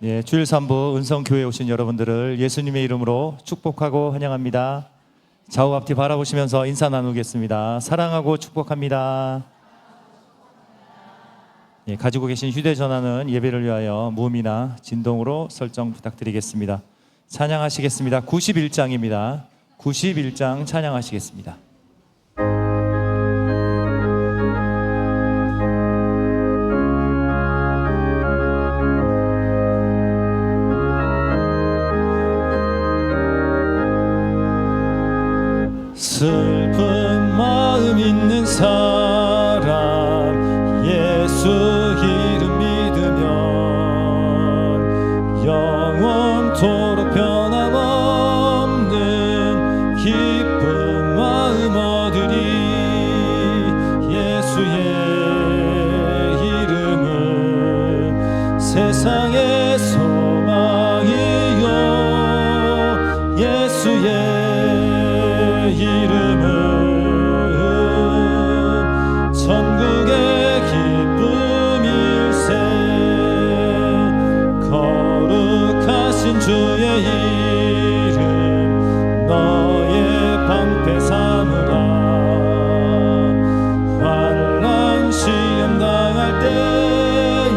예, 주일 3부 은성교회에 오신 여러분들을 예수님의 이름으로 축복하고 환영합니다. 좌우 앞뒤 바라보시면서 인사 나누겠습니다. 사랑하고 축복합니다. 예, 가지고 계신 휴대전화는 예배를 위하여 무음이나 진동으로 설정 부탁드리겠습니다. 찬양하시겠습니다. 91장입니다. 91장 찬양하시겠습니다. 슬픈 마음 있는 사람 예수 이름 믿으면 영원토록 변함없는 기쁜 마음 얻으리. 예수의 이름은 세상의 소망이요 예수의 이름은 천국의 기쁨일세. 거룩하신 주의 이름 너의 방패 삼으라. 환난 시험 당할 때에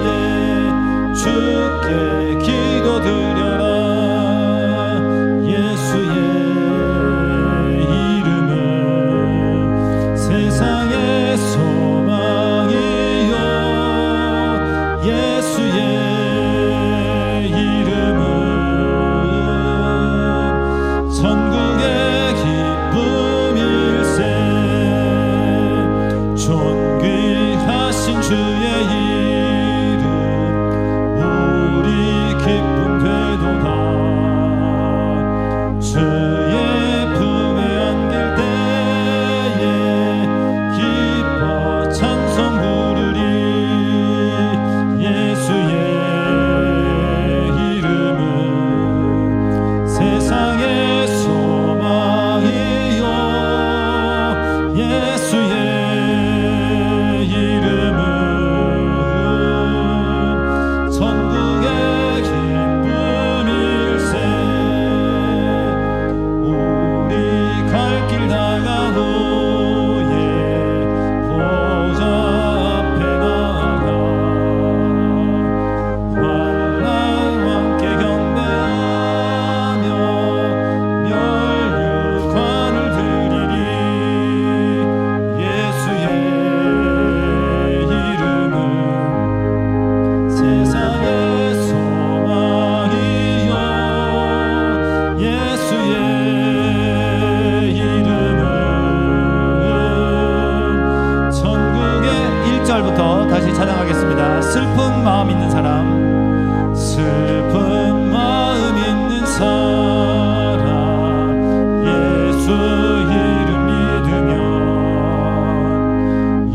주께 기도드려라. 세상의 소망이요 예수의 이름은 천국의 기쁨일세. 존귀하신 주의 이름 우리 기쁨 되도다. 주의 품에 안길 때에 찬송 부르리. 예수의 이름은 세상의 소망이요 예수의 이름은 천국의 기쁨일세. 우리 갈 길 다가오네 보좌 앞에 나가 환난과 함께 경배하며 멸류관을 드리리. 예수의 이름은 세상의 소망이요 예수의 이름은 천국의 1절부터 다시 찬양하겠습니다. 슬픈 마음 있는 사람 슬픈 마음 있는 사람 예수 이름 믿으면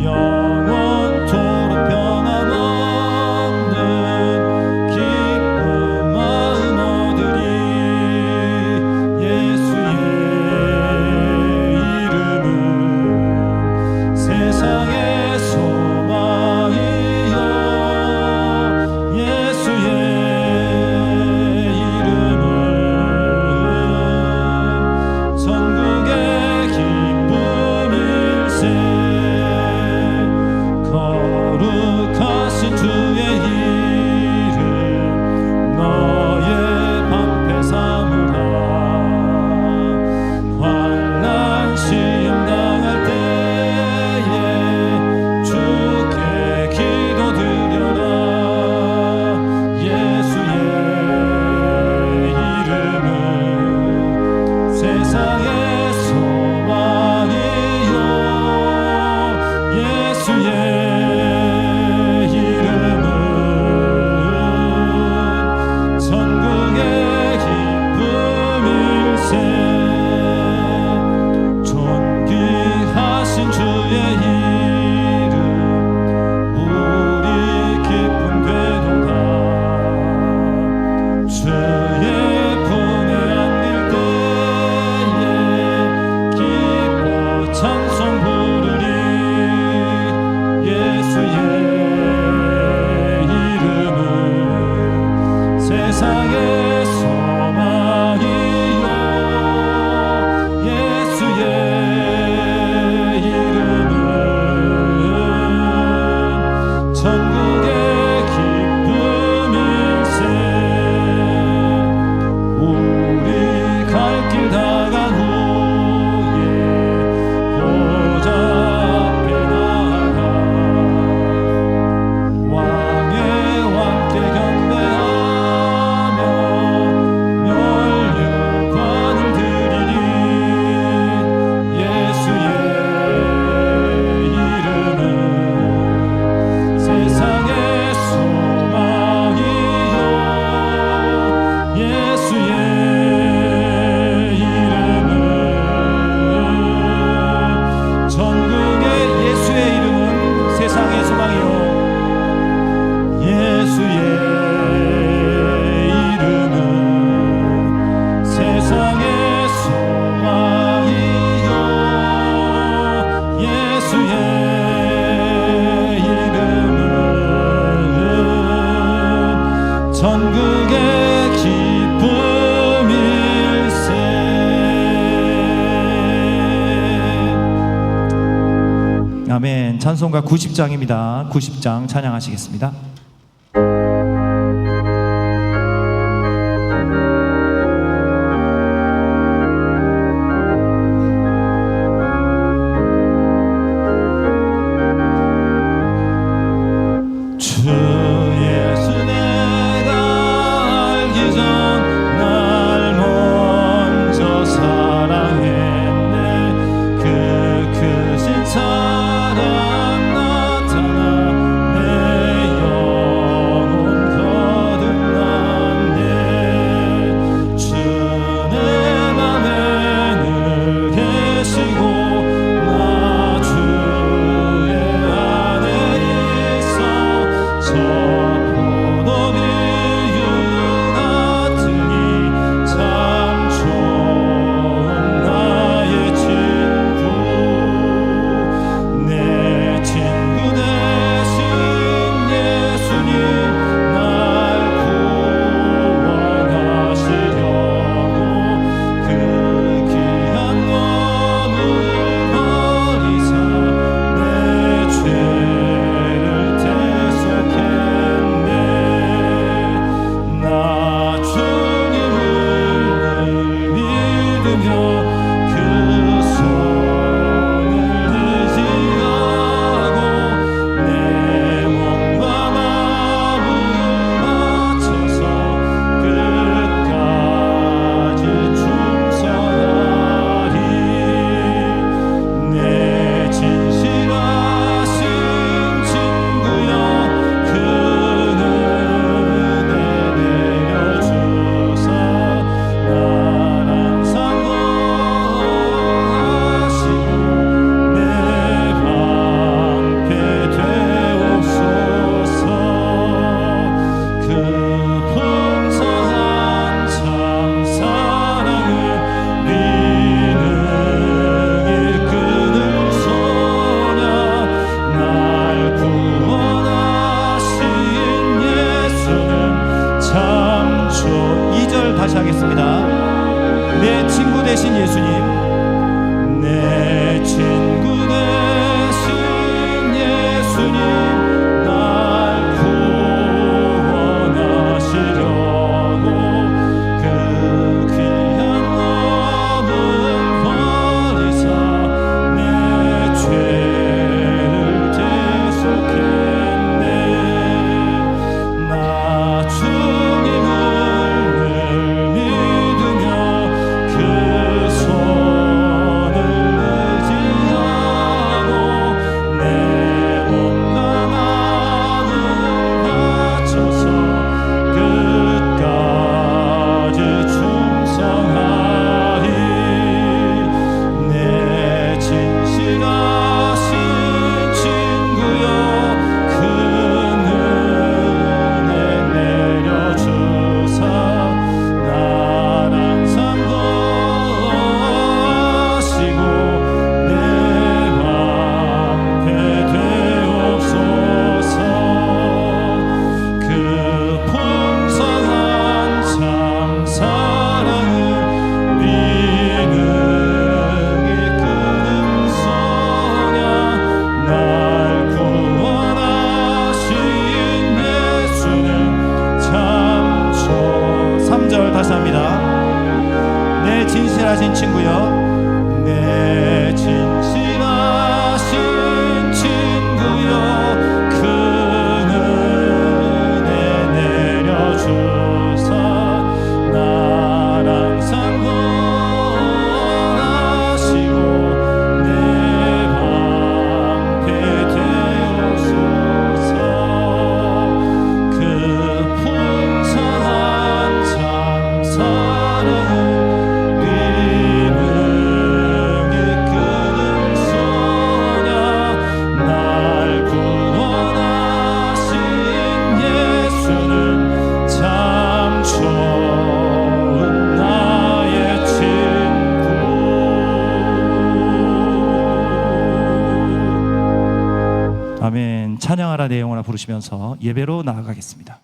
영원토록 변함없는 기쁜 마음 얻으리. 예수의 이름은 세상의 소망이요 아멘. 찬송가 90장입니다. 90장 찬양하시겠습니다. 다시 하겠습니다. 내 친구 되신 예수님, 내 친구 되신 예수님, 날 구원하시려고 그 귀한 몸을 버리사 내 죄를 대속했네. 나 주님을 내 진실하신 친구여, 내 진실하신 친구여, 큰 은혜 내려주사 나랑 상관하시고 내 방패 되옵소서. 그 풍성한 참 사랑을 아멘. 찬양하라 내 영혼아 부르시면서 예배로 나아가겠습니다.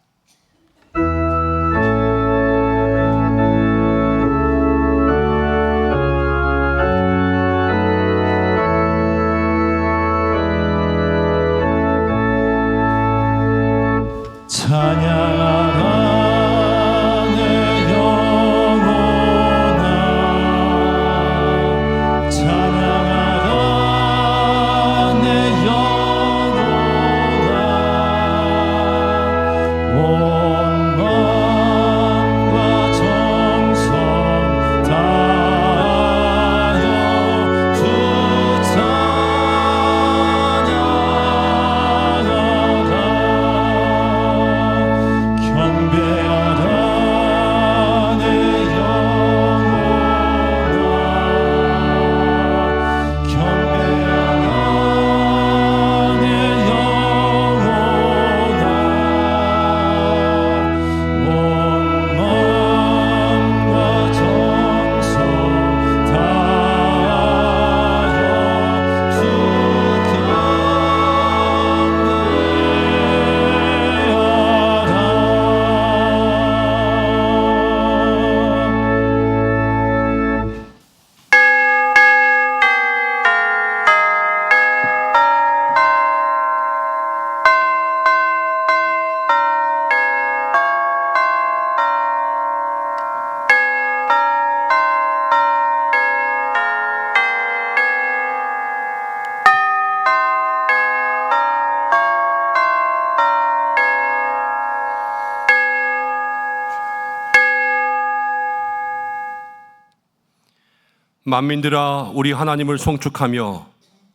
만민들아 우리 하나님을 송축하며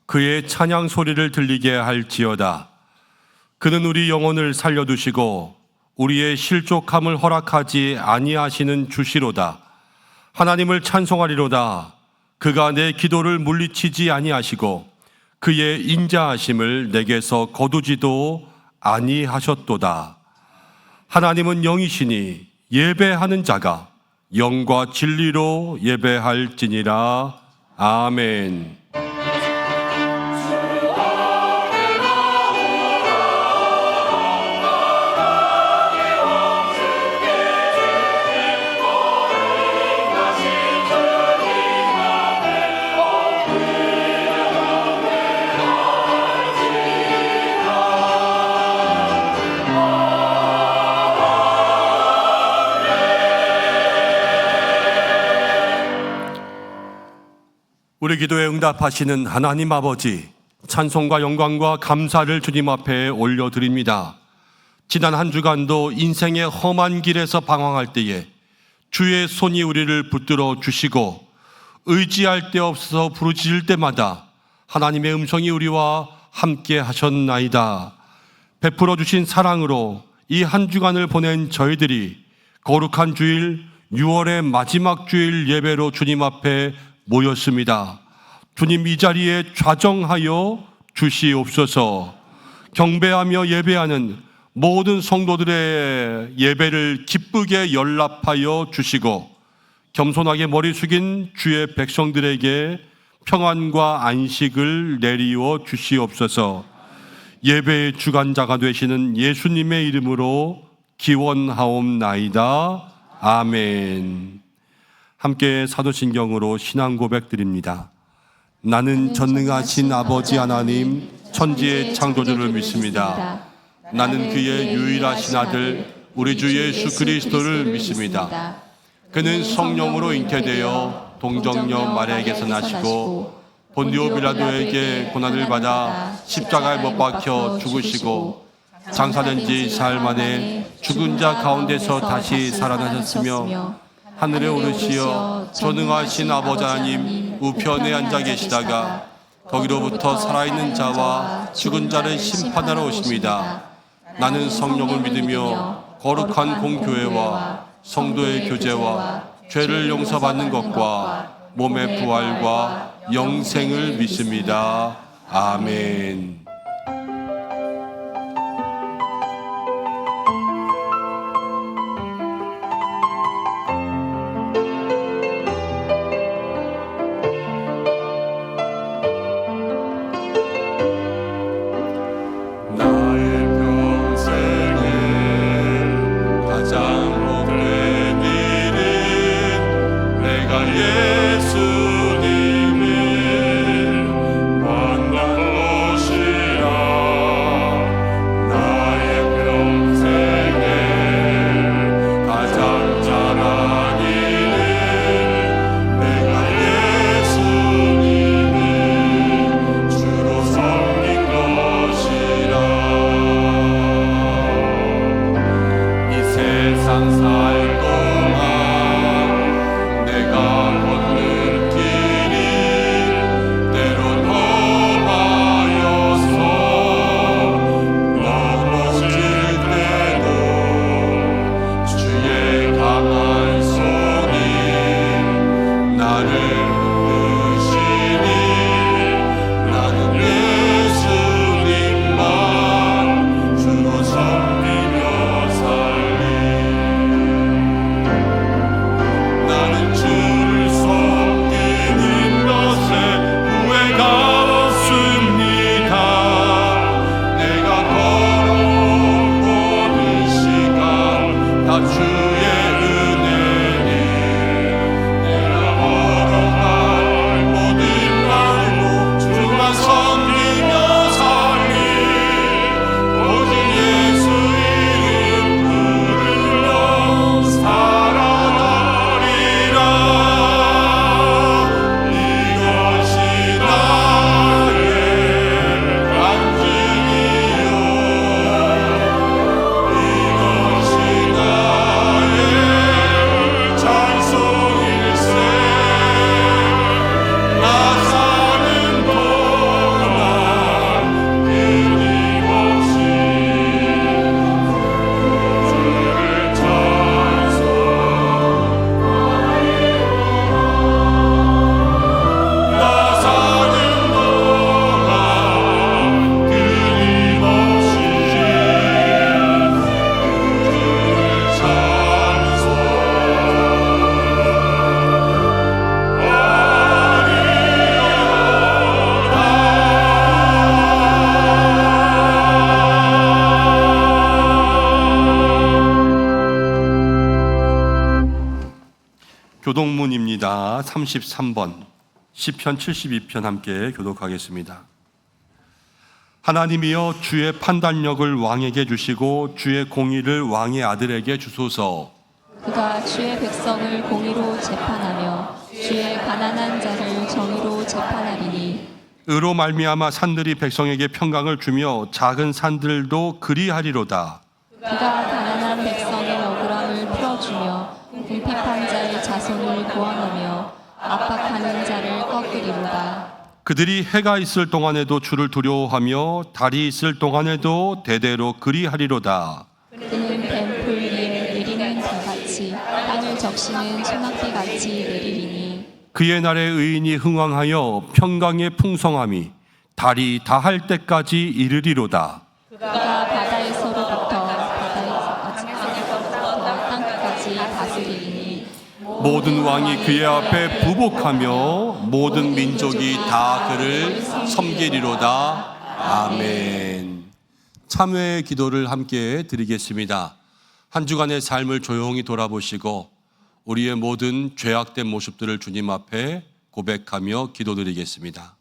그의 찬양 소리를 들리게 할지어다. 그는 우리 영혼을 살려두시고 우리의 실족함을 허락하지 아니하시는 주시로다. 하나님을 찬송하리로다. 그가 내 기도를 물리치지 아니하시고 그의 인자하심을 내게서 거두지도 아니하셨도다. 하나님은 영이시니 예배하는 자가 영과 진리로 예배할지니라. 아멘. 우리 기도에 응답하시는 하나님 아버지, 찬송과 영광과 감사를 주님 앞에 올려드립니다. 지난 한 주간도 인생의 험한 길에서 방황할 때에 주의 손이 우리를 붙들어 주시고 의지할 데 없어서 부르짖을 때마다 하나님의 음성이 우리와 함께 하셨나이다. 베풀어 주신 사랑으로 이 한 주간을 보낸 저희들이 거룩한 주일 6월의 마지막 주일 예배로 주님 앞에 모였습니다. 주님 이 자리에 좌정하여 주시옵소서. 경배하며 예배하는 모든 성도들의 예배를 기쁘게 연락하여 주시고 겸손하게 머리 숙인 주의 백성들에게 평안과 안식을 내리워 주시옵소서. 예배의 주관자가 되시는 예수님의 이름으로 기원하옵나이다. 아멘. 함께 사도신경으로 신앙 고백드립니다. 나는 전능하신 아버지 하나님 천지의 창조주를 믿습니다. 나는 그의 유일하신 아들 우리 주 예수 그리스도를 믿습니다. 그는 성령으로 잉태되어 동정녀 마리아에게서 나시고 본디오 빌라도에게 고난을 받아 십자가에 못 박혀 죽으시고 장사된 지 사흘 만에 죽은 자 가운데서 다시 살아나셨으며 하늘에 오르시어 전능하신 아버지 하나님 우편에 앉아 계시다가 거기로부터 살아있는 자와 죽은 자를 심판하러 오십니다. 나는 성령을 믿으며 거룩한 공교회와 성도의 교제와 죄를 용서받는 것과 몸의 부활과 영생을 믿습니다. 아멘. 예수님을 만난 것이 교독문입니다. 33번 시편 72편 함께 교독하겠습니다. 하나님이여 주의 판단력을 왕에게 주시고 주의 공의를 왕의 아들에게 주소서. 그가 주의 백성을 공의로 재판하며 주의 가난한 자를 정의로 재판하리니 의로 말미암아 산들이 백성에게 평강을 주며 작은 산들도 그리하리로다. 그가 가난한 백성의 억울함을 풀어주며 궁핍한 자의 자손을 구원하며 압박하는 자를 꺾으리로다. 그들이 해가 있을 동안에도 주를 두려워하며 달이 있을 동안에도 대대로 그리하리로다. 그는 뱀풀 위에 내리는 비같이 땅을 적시는 소낙비같이 내리리니 그의 날에 의인이 흥왕하여 평강의 풍성함이 달이 다할 때까지 이르리로다. 그가 바다에서로부터 땅끝까지 다스리니 모든 왕이 그의 앞에 부복하며 모든 민족이 다 그를 섬기리로다. 아멘. 참회의 기도를 함께 드리겠습니다. 한 주간의 삶을 조용히 돌아보시고 우리의 모든 죄악된 모습들을 주님 앞에 고백하며 기도드리겠습니다.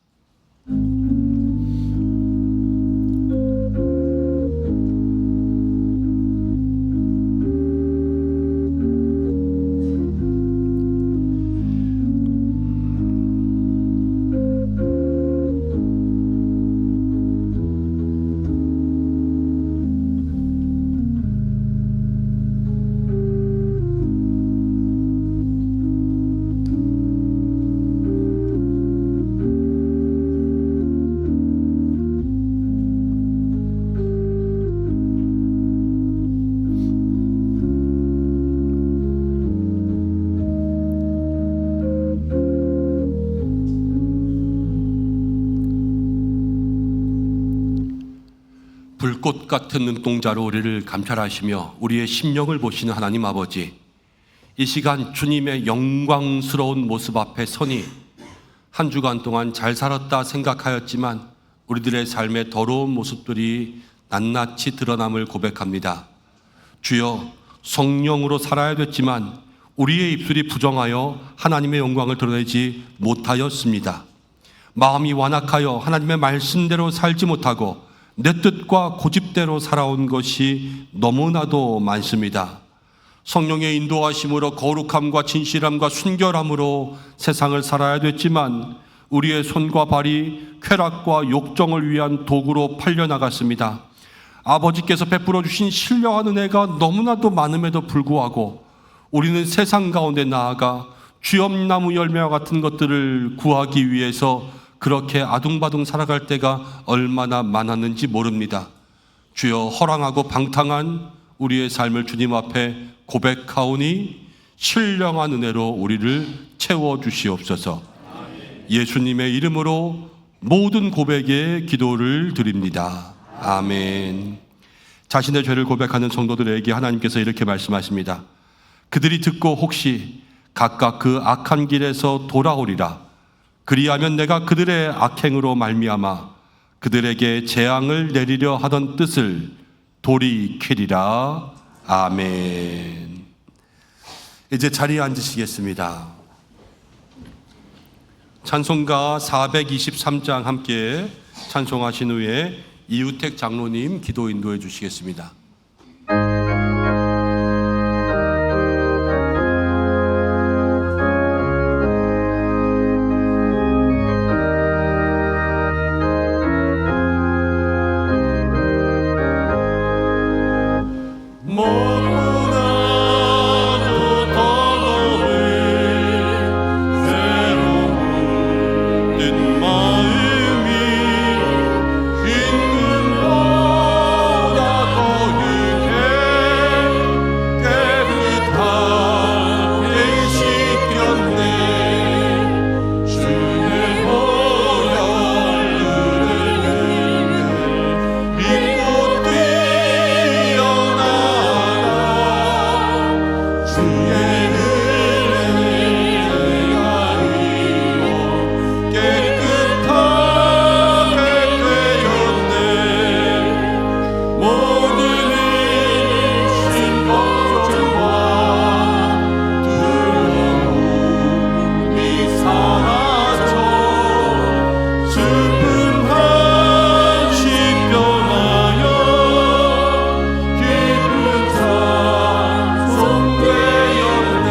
불꽃 같은 눈동자로 우리를 감찰하시며 우리의 심령을 보시는 하나님 아버지, 이 시간 주님의 영광스러운 모습 앞에 서니 한 주간 동안 잘 살았다 생각하였지만 우리들의 삶의 더러운 모습들이 낱낱이 드러남을 고백합니다. 주여, 성령으로 살아야 됐지만 우리의 입술이 부정하여 하나님의 영광을 드러내지 못하였습니다. 마음이 완악하여 하나님의 말씀대로 살지 못하고 내 뜻과 고집대로 살아온 것이 너무나도 많습니다. 성령의 인도하심으로 거룩함과 진실함과 순결함으로 세상을 살아야 됐지만 우리의 손과 발이 쾌락과 욕정을 위한 도구로 팔려나갔습니다. 아버지께서 베풀어 주신 신령한 은혜가 너무나도 많음에도 불구하고 우리는 세상 가운데 나아가 쥐엄나무 열매와 같은 것들을 구하기 위해서 그렇게 아둥바둥 살아갈 때가 얼마나 많았는지 모릅니다. 주여, 허랑하고 방탕한 우리의 삶을 주님 앞에 고백하오니 신령한 은혜로 우리를 채워주시옵소서. 예수님의 이름으로 모든 고백에 기도를 드립니다. 아멘. 자신의 죄를 고백하는 성도들에게 하나님께서 이렇게 말씀하십니다. 그들이 듣고 혹시 각각 그 악한 길에서 돌아오리라. 그리하면 내가 그들의 악행으로 말미암아 그들에게 재앙을 내리려 하던 뜻을 돌이키리라. 아멘. 이제 자리에 앉으시겠습니다. 찬송가 423장 함께 찬송하신 후에 이우택 장로님 기도 인도해 주시겠습니다. 마음이 있는 보다 더 슬픈 한시 변하여 기쁜 찬송 되었네.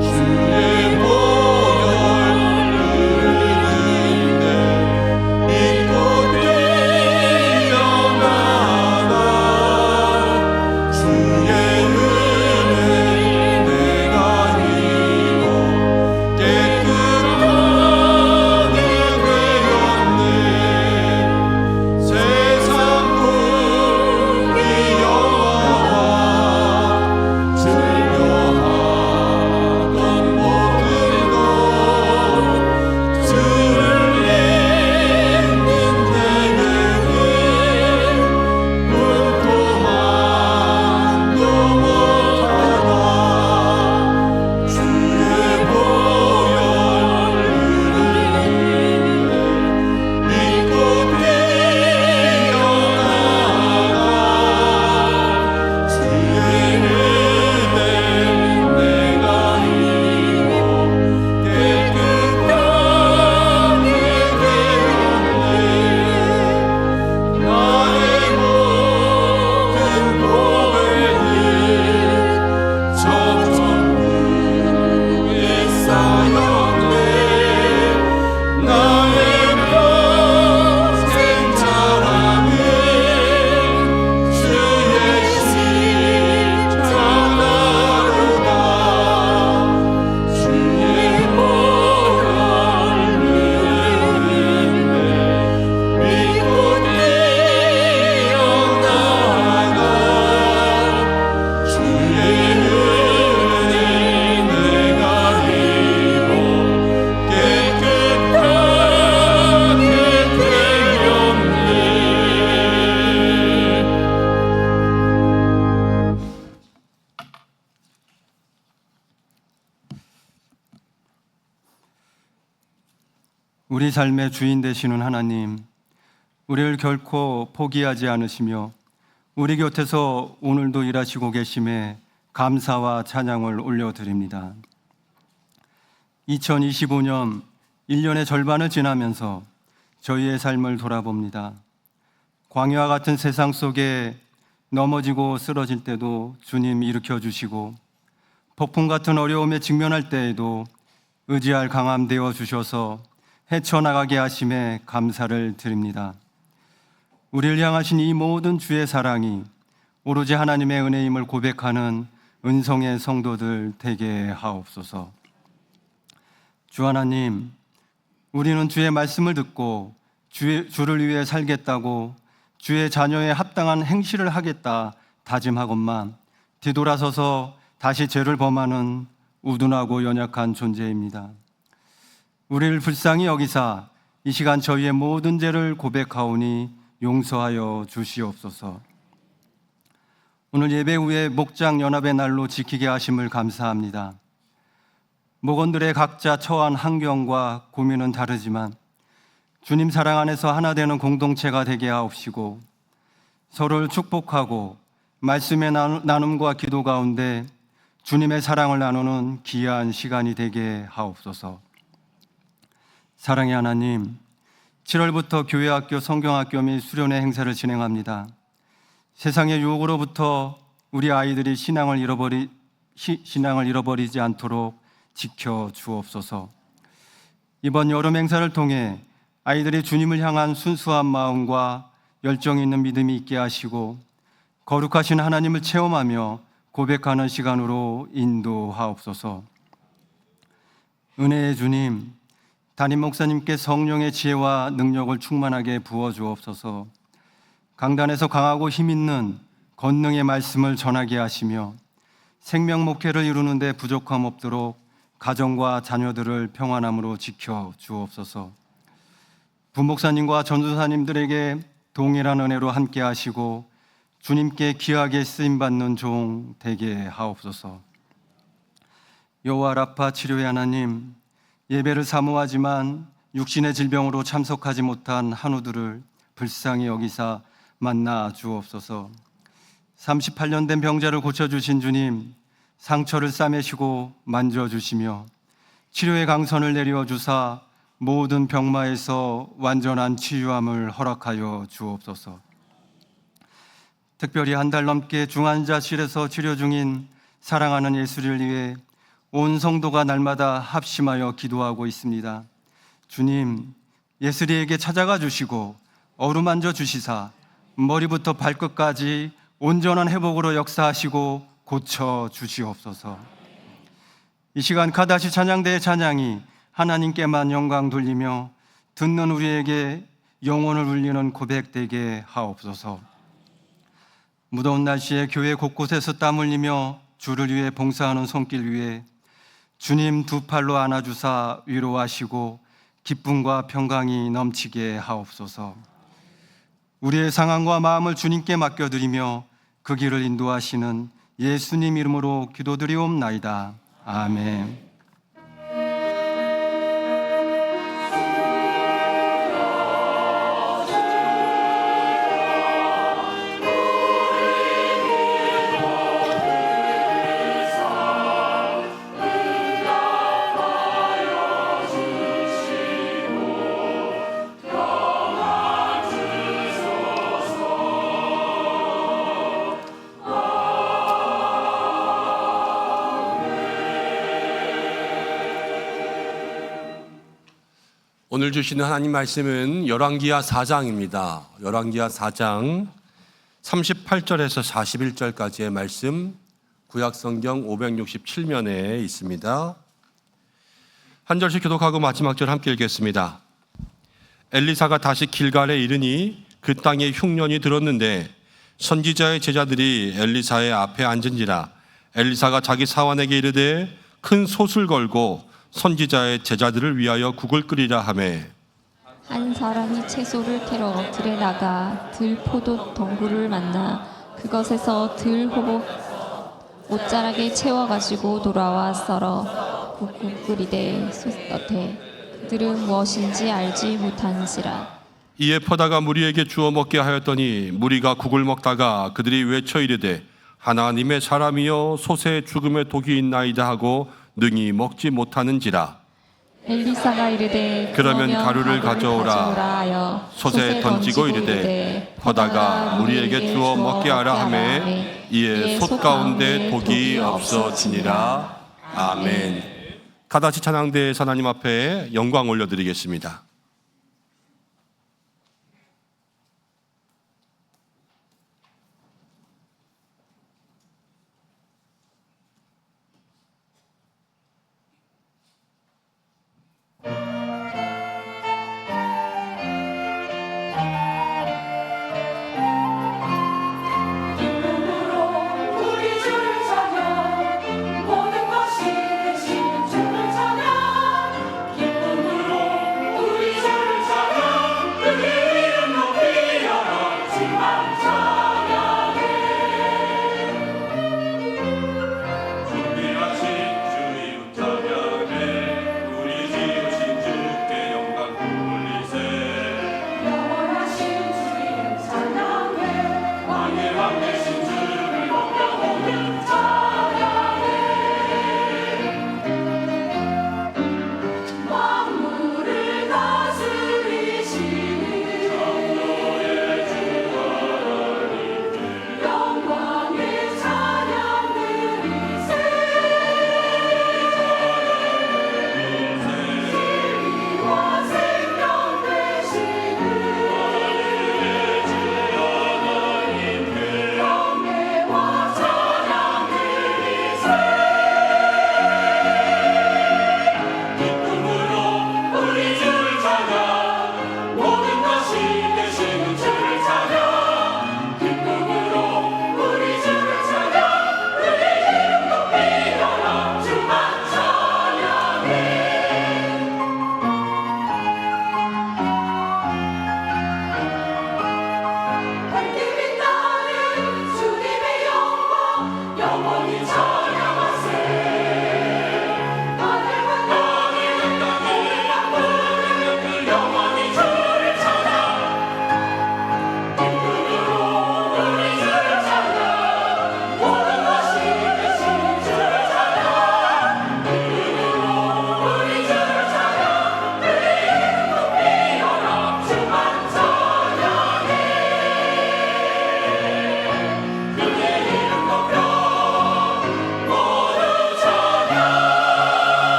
주의 보혈 흐르는데 믿고 뛰어나가 주의 은혜 내가 입어 깨끗하게 되었네. 세상 불이 여호와와 즐겨하던 모든 것 주를 믿는 내게는 문토만도 못하다. 주의 보혈 흐르는데 믿고 뛰어나가 주의 은혜 내가 입어 깨끗하게 되었네. 나의 모든 고백은 저 천국에 쌓였네. 나의 평생 자랑은 주의 십자가로다. 주의 보혈 흐르는데 믿고 뛰어나가 주의 은혜 내가 입어 깨끗하게 되었네. 우리 삶의 주인 되시는 하나님, 우리를 결코 포기하지 않으시며 우리 곁에서 오늘도 일하시고 계심에 감사와 찬양을 올려드립니다. 2025년 1년의 절반을 지나면서 저희의 삶을 돌아봅니다. 광야와 같은 세상 속에 넘어지고 쓰러질 때도 주님 일으켜 주시고, 폭풍 같은 어려움에 직면할 때에도 의지할 강함 되어 주셔서 헤쳐나가게 하심에 감사를 드립니다. 우리를 향하신 이 모든 주의 사랑이 오로지 하나님의 은혜임을 고백하는 은성의 성도들 되게 하옵소서. 주 하나님, 우리는 주의 말씀을 듣고 주를 위해 살겠다고 주의 자녀의 합당한 행실을 하겠다 다짐하건만 뒤돌아서서 다시 죄를 범하는 우둔하고 연약한 존재입니다. 우리를 불쌍히 여기사 이 시간 저희의 모든 죄를 고백하오니 용서하여 주시옵소서. 오늘 예배 후에 목장 연합의 날로 지키게 하심을 감사합니다. 목원들의 각자 처한 환경과 고민은 다르지만 주님 사랑 안에서 하나 되는 공동체가 되게 하옵시고, 서로를 축복하고 말씀의 나눔과 기도 가운데 주님의 사랑을 나누는 귀한 시간이 되게 하옵소서. 사랑의 하나님, 7월부터 교회학교, 성경학교 및 수련회 행사를 진행합니다. 세상의 유혹으로부터 우리 아이들이 신앙을 잃어버리지 않도록 지켜 주옵소서. 이번 여름 행사를 통해 아이들이 주님을 향한 순수한 마음과 열정 있는 믿음이 있게 하시고, 거룩하신 하나님을 체험하며 고백하는 시간으로 인도하옵소서. 은혜의 주님, 담임 목사님께 성령의 지혜와 능력을 충만하게 부어주옵소서. 강단에서 강하고 힘있는 권능의 말씀을 전하게 하시며 생명 목회를 이루는 데 부족함 없도록 가정과 자녀들을 평안함으로 지켜 주옵소서. 부목사님과 전도사님들에게 동일한 은혜로 함께 하시고 주님께 귀하게 쓰임받는 종 되게 하옵소서. 여호와 라파 치료의 하나님, 예배를 사모하지만 육신의 질병으로 참석하지 못한 한우들을 불쌍히 여기사 만나 주옵소서. 38년 된 병자를 고쳐주신 주님, 상처를 싸매시고 만져주시며 치료의 강선을 내려 주사 모든 병마에서 완전한 치유함을 허락하여 주옵소서. 특별히 한 달 넘게 중환자실에서 치료 중인 사랑하는 예수를 위해 온 성도가 날마다 합심하여 기도하고 있습니다. 주님, 예수리에게 찾아가 주시고 어루만져 주시사 머리부터 발끝까지 온전한 회복으로 역사하시고 고쳐 주시옵소서. 이 시간 가다시 찬양대의 찬양이 하나님께만 영광 돌리며 듣는 우리에게 영혼을 울리는 고백되게 하옵소서. 무더운 날씨에 교회 곳곳에서 땀 흘리며 주를 위해 봉사하는 손길 위에 주님 두 팔로 안아주사 위로하시고 기쁨과 평강이 넘치게 하옵소서. 우리의 상황과 마음을 주님께 맡겨드리며 그 길을 인도하시는 예수님 이름으로 기도드리옵나이다. 아멘. 오늘 주시는 하나님 말씀은 열왕기하 4장입니다. 열왕기하 4장 38절에서 41절까지의 말씀, 구약성경 567면에 있습니다. 한 절씩 교독하고 마지막 절 함께 읽겠습니다. 엘리사가 다시 길갈에 이르니 그 땅에 흉년이 들었는데 선지자의 제자들이 엘리사의 앞에 앉은지라. 엘리사가 자기 사환에게 이르되 큰 솥을 걸고 선지자의 제자들을 위하여 국을 끓이라 하매 한 사람이 채소를 캐러 들에 나가 들포도 덩굴을 만나 그것에서 들호복 옷자락에 채워가지고 돌아와 썰어 국국 끓이되 솥되 그들은 무엇인지 알지 못한지라. 이에 퍼다가 무리에게 주어 먹게 하였더니 무리가 국을 먹다가 그들이 외쳐 이르되 하나님의 사람이여 솥에 죽음의 독이 있나이다 하고 능히 먹지 못하는지라. 엘리사가 이르되 그러면 가루를 가져오라 하여 솥에 던지고 이르되 퍼다가 무리에게 주어 먹게 하라 하매 이에 솥 가운데 독이 없어지니라. 아멘. 다같이 찬양대에서 하나님 앞에 영광 올려드리겠습니다. 우리 주를 찬양 모든 것이 되신 주를 찬양 기쁨으로 우리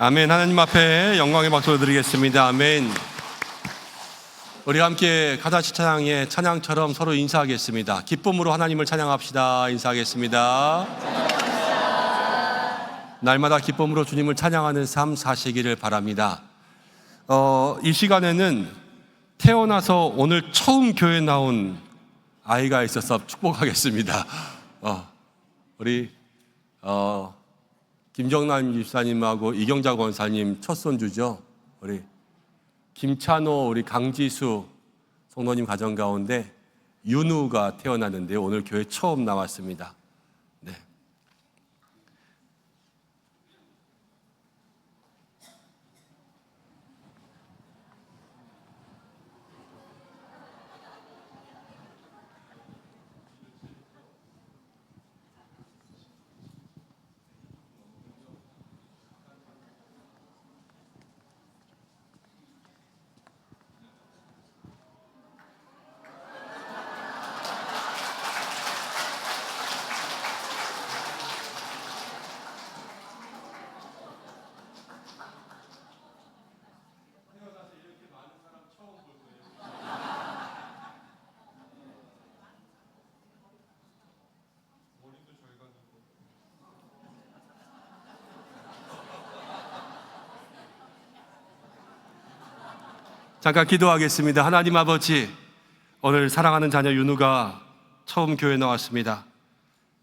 아멘. 하나님 앞에 영광의 박수를 드리겠습니다. 아멘. 우리 함께 가다시 찬양의 찬양처럼 서로 인사하겠습니다. 기쁨으로 하나님을 찬양합시다. 인사하겠습니다. 날마다 기쁨으로 주님을 찬양하는 삶 사시기를 바랍니다. 이 시간에는 태어나서 오늘 처음 교회 나온 아이가 있어서 축복하겠습니다. 우리 김정남 집사님하고 이경자 권사님 첫 손주죠. 우리 김찬호, 우리 강지수 성도님 가정 가운데 윤우가 태어났는데요. 오늘 교회 처음 나왔습니다. 네. 잠깐 기도하겠습니다. 하나님 아버지, 오늘 사랑하는 자녀 윤우가 처음 교회 나왔습니다.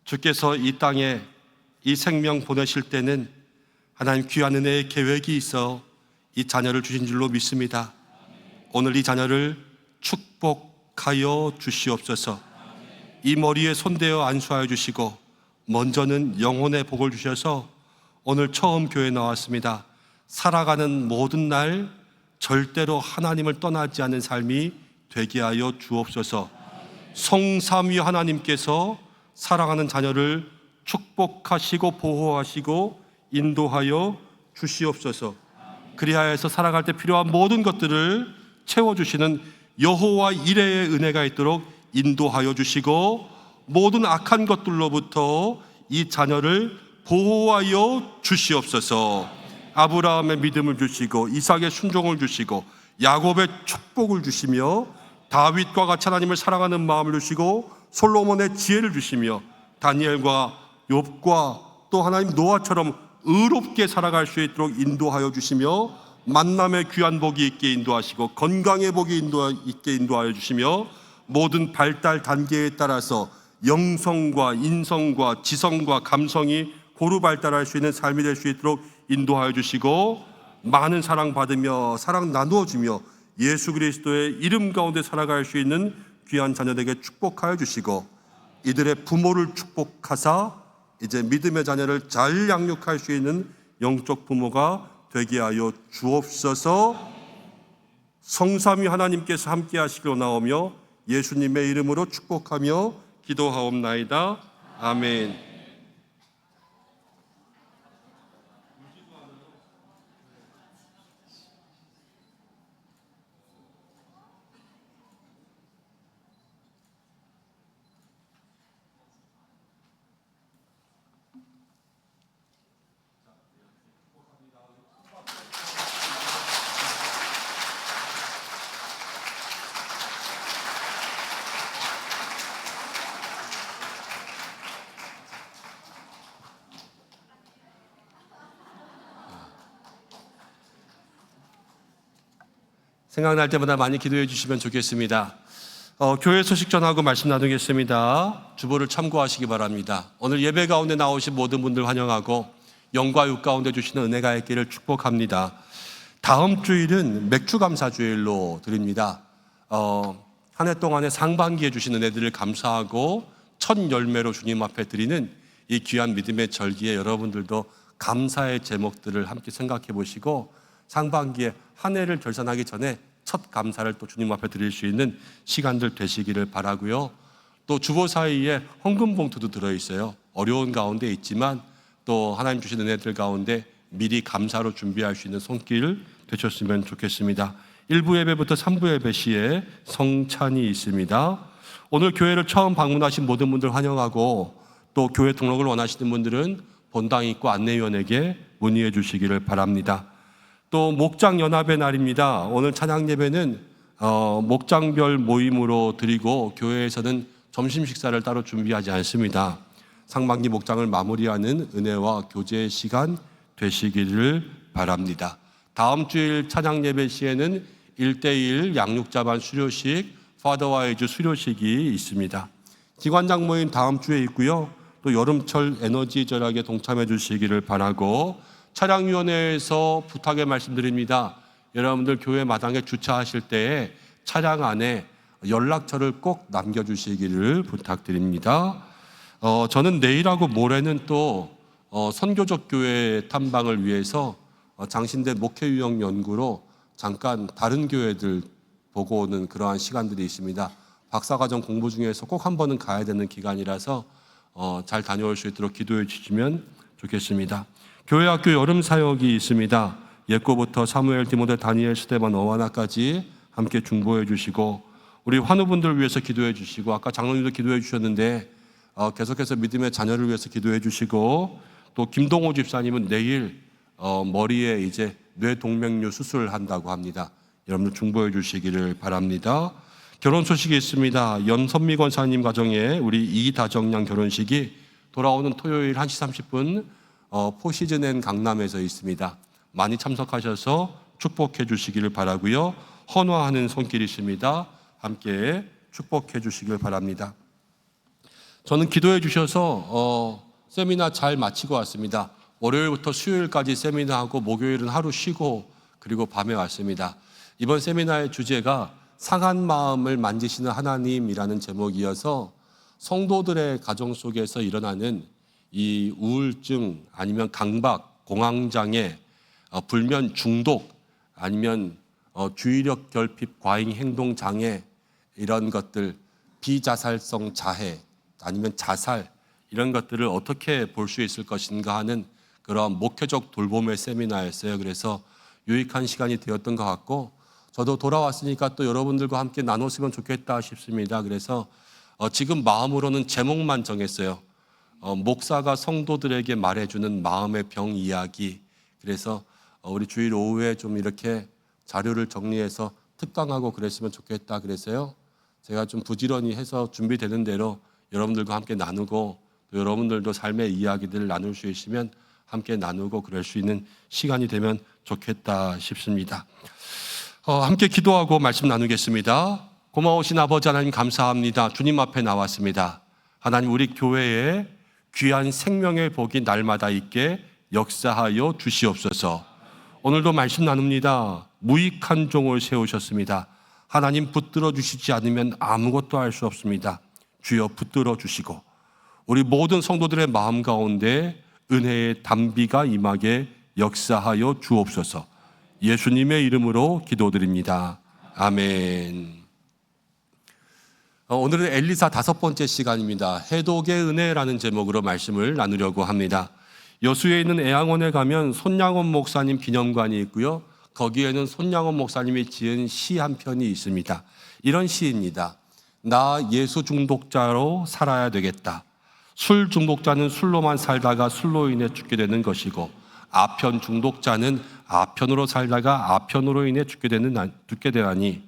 주께서 이 땅에 이 생명 보내실 때는 하나님 귀한 은혜의 계획이 있어 이 자녀를 주신 줄로 믿습니다. 오늘 이 자녀를 축복하여 주시옵소서. 이 머리에 손대어 안수하여 주시고 먼저는 영혼의 복을 주셔서 오늘 처음 교회 나왔습니다. 살아가는 모든 날 절대로 하나님을 떠나지 않는 삶이 되게 하여 주옵소서. 성삼위 하나님께서 사랑하는 자녀를 축복하시고 보호하시고 인도하여 주시옵소서. 그리하여서 살아갈 때 필요한 모든 것들을 채워주시는 여호와 이레의 은혜가 있도록 인도하여 주시고 모든 악한 것들로부터 이 자녀를 보호하여 주시옵소서. 아브라함의 믿음을 주시고 이삭의 순종을 주시고 야곱의 축복을 주시며 다윗과 같이 하나님을 사랑하는 마음을 주시고 솔로몬의 지혜를 주시며 다니엘과 욥과 또 하나님 노아처럼 의롭게 살아갈 수 있도록 인도하여 주시며 만남의 귀한 복이 있게 인도하시고 건강의 복이 있게 인도하여 주시며 모든 발달 단계에 따라서 영성과 인성과 지성과 감성이 고루 발달할 수 있는 삶이 될 수 있도록 인도하여 주시고 많은 사랑 받으며 사랑 나누어 주며 예수 그리스도의 이름 가운데 살아갈 수 있는 귀한 자녀들에게 축복하여 주시고 이들의 부모를 축복하사 이제 믿음의 자녀를 잘 양육할 수 있는 영적 부모가 되게 하여 주옵소서. 성삼위 하나님께서 함께 하시기로 나오며 예수님의 이름으로 축복하며 기도하옵나이다. 아멘. 생각날 때마다 많이 기도해 주시면 좋겠습니다. 교회 소식 전하고 말씀 나누겠습니다. 주보를 참고하시기 바랍니다. 오늘 예배 가운데 나오신 모든 분들 환영하고 영과 육 가운데 주시는 은혜가 있기를 축복합니다. 다음 주일은 맥주 감사 주일로 드립니다. 한 해 동안에 상반기에 주신 은혜들을 감사하고 첫 열매로 주님 앞에 드리는 이 귀한 믿음의 절기에 여러분들도 감사의 제목들을 함께 생각해 보시고 상반기에 한 해를 결산하기 전에 첫 감사를 또 주님 앞에 드릴 수 있는 시간들 되시기를 바라고요. 또 주보 사이에 헌금 봉투도 들어있어요. 어려운 가운데 있지만 또 하나님 주신 은혜들 가운데 미리 감사로 준비할 수 있는 손길 되셨으면 좋겠습니다. 1부 예배부터 3부 예배 시에 성찬이 있습니다. 오늘 교회를 처음 방문하신 모든 분들 환영하고 또 교회 등록을 원하시는 분들은 본당 입구 안내위원에게 문의해 주시기를 바랍니다. 또 목장연합의 날입니다. 오늘 찬양 예배는 목장별 모임으로 드리고 교회에서는 점심 식사를 따로 준비하지 않습니다. 상반기 목장을 마무리하는 은혜와 교제의 시간 되시기를 바랍니다. 다음 주일 찬양 예배 시에는 1대1 양육자반 수료식, 파더와이즈 수료식이 있습니다. 기관장 모임 다음 주에 있고요. 또 여름철 에너지 절약에 동참해 주시기를 바라고, 차량위원회에서 부탁의 말씀드립니다. 여러분들 교회 마당에 주차하실 때에 차량 안에 연락처를 꼭 남겨주시기를 부탁드립니다. 저는 내일하고 모레는 또 선교적 교회 탐방을 위해서 장신대 목회유형 연구로 잠깐 다른 교회들 보고 오는 그러한 시간들이 있습니다. 박사과정 공부 중에서 꼭 한 번은 가야 되는 기간이라서 잘 다녀올 수 있도록 기도해 주시면 좋겠습니다. 교회학교 여름 사역이 있습니다. 예고부터 사무엘, 디모데, 다니엘, 스데반, 어와나까지 함께 중보해 주시고, 우리 환우분들을 위해서 기도해 주시고, 아까 장로님도 기도해 주셨는데 계속해서 믿음의 자녀를 위해서 기도해 주시고, 또 김동호 집사님은 내일 머리에 이제 뇌동맥류 수술한다고 합니다. 여러분들 중보해 주시기를 바랍니다. 결혼 소식이 있습니다. 연선미 권사님 가정에 우리 이다정양 결혼식이 돌아오는 토요일 1시 30분 포시즌 강남에서 있습니다. 많이 참석하셔서 축복해 주시기를 바라고요. 헌화하는 손길이 있습니다. 함께 축복해 주시길 바랍니다. 저는 기도해 주셔서 세미나 잘 마치고 왔습니다. 월요일부터 수요일까지 세미나하고 목요일은 하루 쉬고 그리고 밤에 왔습니다. 이번 세미나의 주제가 상한 마음을 만지시는 하나님이라는 제목이어서 성도들의 가정 속에서 일어나는 이 우울증 아니면 강박, 공황장애, 불면 중독 아니면 주의력 결핍, 과잉 행동 장애 이런 것들, 비자살성 자해 아니면 자살 이런 것들을 어떻게 볼 수 있을 것인가 하는 그런 목회적 돌봄의 세미나였어요. 그래서 유익한 시간이 되었던 것 같고, 저도 돌아왔으니까 또 여러분들과 함께 나눴으면 좋겠다 싶습니다. 그래서 지금 마음으로는 제목만 정했어요. 목사가 성도들에게 말해주는 마음의 병 이야기. 그래서 우리 주일 오후에 좀 이렇게 자료를 정리해서 특강하고 그랬으면 좋겠다 그래서요. 제가 좀 부지런히 해서 준비되는 대로 여러분들과 함께 나누고, 또 여러분들도 삶의 이야기들을 나눌 수 있으면 함께 나누고 그럴 수 있는 시간이 되면 좋겠다 싶습니다. 함께 기도하고 말씀 나누겠습니다. 고마우신 아버지 하나님 감사합니다. 주님 앞에 나왔습니다. 하나님, 우리 교회에 귀한 생명의 복이 날마다 있게 역사하여 주시옵소서. 오늘도 말씀 나눕니다. 무익한 종을 세우셨습니다. 하나님, 붙들어 주시지 않으면 아무것도 할 수 없습니다. 주여 붙들어 주시고 우리 모든 성도들의 마음 가운데 은혜의 단비가 임하게 역사하여 주옵소서. 예수님의 이름으로 기도드립니다. 아멘. 오늘은 엘리사 5번째 시간입니다. 해독의 은혜라는 제목으로 말씀을 나누려고 합니다. 여수에 있는 애양원에 가면 손양원 목사님 기념관이 있고요. 거기에는 손양원 목사님이 지은 시 한 편이 있습니다. 이런 시입니다. 나 예수 중독자로 살아야 되겠다. 술 중독자는 술로만 살다가 술로 인해 죽게 되는 것이고, 아편 중독자는 아편으로 살다가 아편으로 인해 죽게 되나니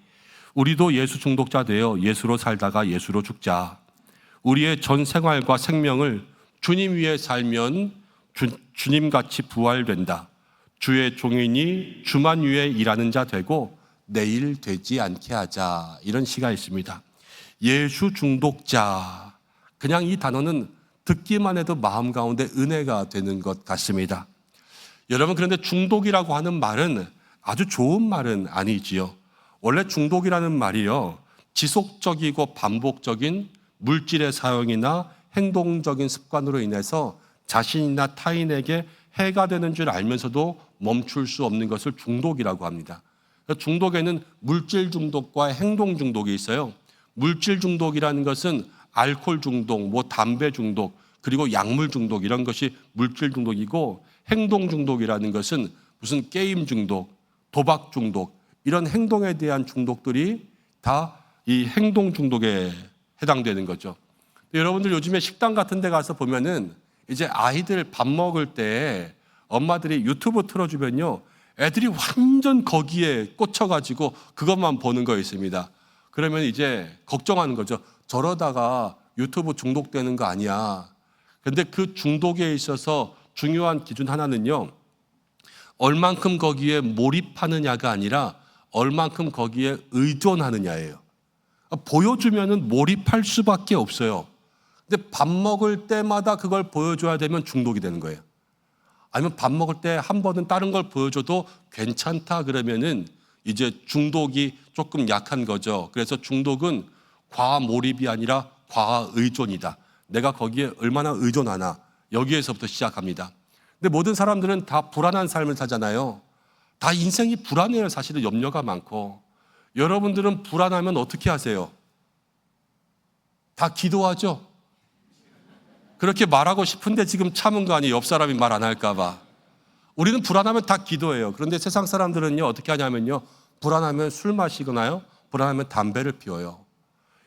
우리도 예수 중독자 되어 예수로 살다가 예수로 죽자. 우리의 전 생활과 생명을 주님 위에 살면 주님같이 부활된다. 주의 종이니 주만 위에 일하는 자 되고 내일 되지 않게 하자. 이런 시가 있습니다. 예수 중독자, 그냥 이 단어는 듣기만 해도 마음 가운데 은혜가 되는 것 같습니다. 여러분, 그런데 중독이라고 하는 말은 아주 좋은 말은 아니지요. 원래 중독이라는 말이요, 지속적이고 반복적인 물질의 사용이나 행동적인 습관으로 인해서 자신이나 타인에게 해가 되는 줄 알면서도 멈출 수 없는 것을 중독이라고 합니다. 중독에는 물질 중독과 행동 중독이 있어요. 물질 중독이라는 것은 알코올 중독, 담배 중독, 그리고 약물 중독, 이런 것이 물질 중독이고, 행동 중독이라는 것은 무슨 게임 중독, 도박 중독, 이런 행동에 대한 중독들이 다 이 행동 중독에 해당되는 거죠. 여러분들 요즘에 식당 같은 데 가서 보면은 이제 아이들 밥 먹을 때 엄마들이 유튜브 틀어주면요, 애들이 완전 거기에 꽂혀가지고 그것만 보는 거 있습니다. 그러면 이제 걱정하는 거죠. 저러다가 유튜브 중독되는 거 아니야. 근데 그 중독에 있어서 중요한 기준 하나는요, 얼만큼 거기에 몰입하느냐가 아니라 얼만큼 거기에 의존하느냐예요. 보여주면은 몰입할 수밖에 없어요. 근데 밥 먹을 때마다 그걸 보여줘야 되면 중독이 되는 거예요. 아니면 밥 먹을 때 한 번은 다른 걸 보여줘도 괜찮다 그러면은 이제 중독이 조금 약한 거죠. 그래서 중독은 과한 몰입이 아니라 과한 의존이다. 내가 거기에 얼마나 의존하나, 여기에서부터 시작합니다. 근데 모든 사람들은 다 불안한 삶을 사잖아요. 다 인생이 불안해요. 사실은 염려가 많고. 여러분들은 불안하면 어떻게 하세요? 다 기도하죠. 그렇게 말하고 싶은데 지금 참은 거 아니에요. 옆 사람이 말 안 할까 봐. 우리는 불안하면 다 기도해요. 그런데 세상 사람들은요, 어떻게 하냐면요, 불안하면 술 마시거나요, 불안하면 담배를 피워요.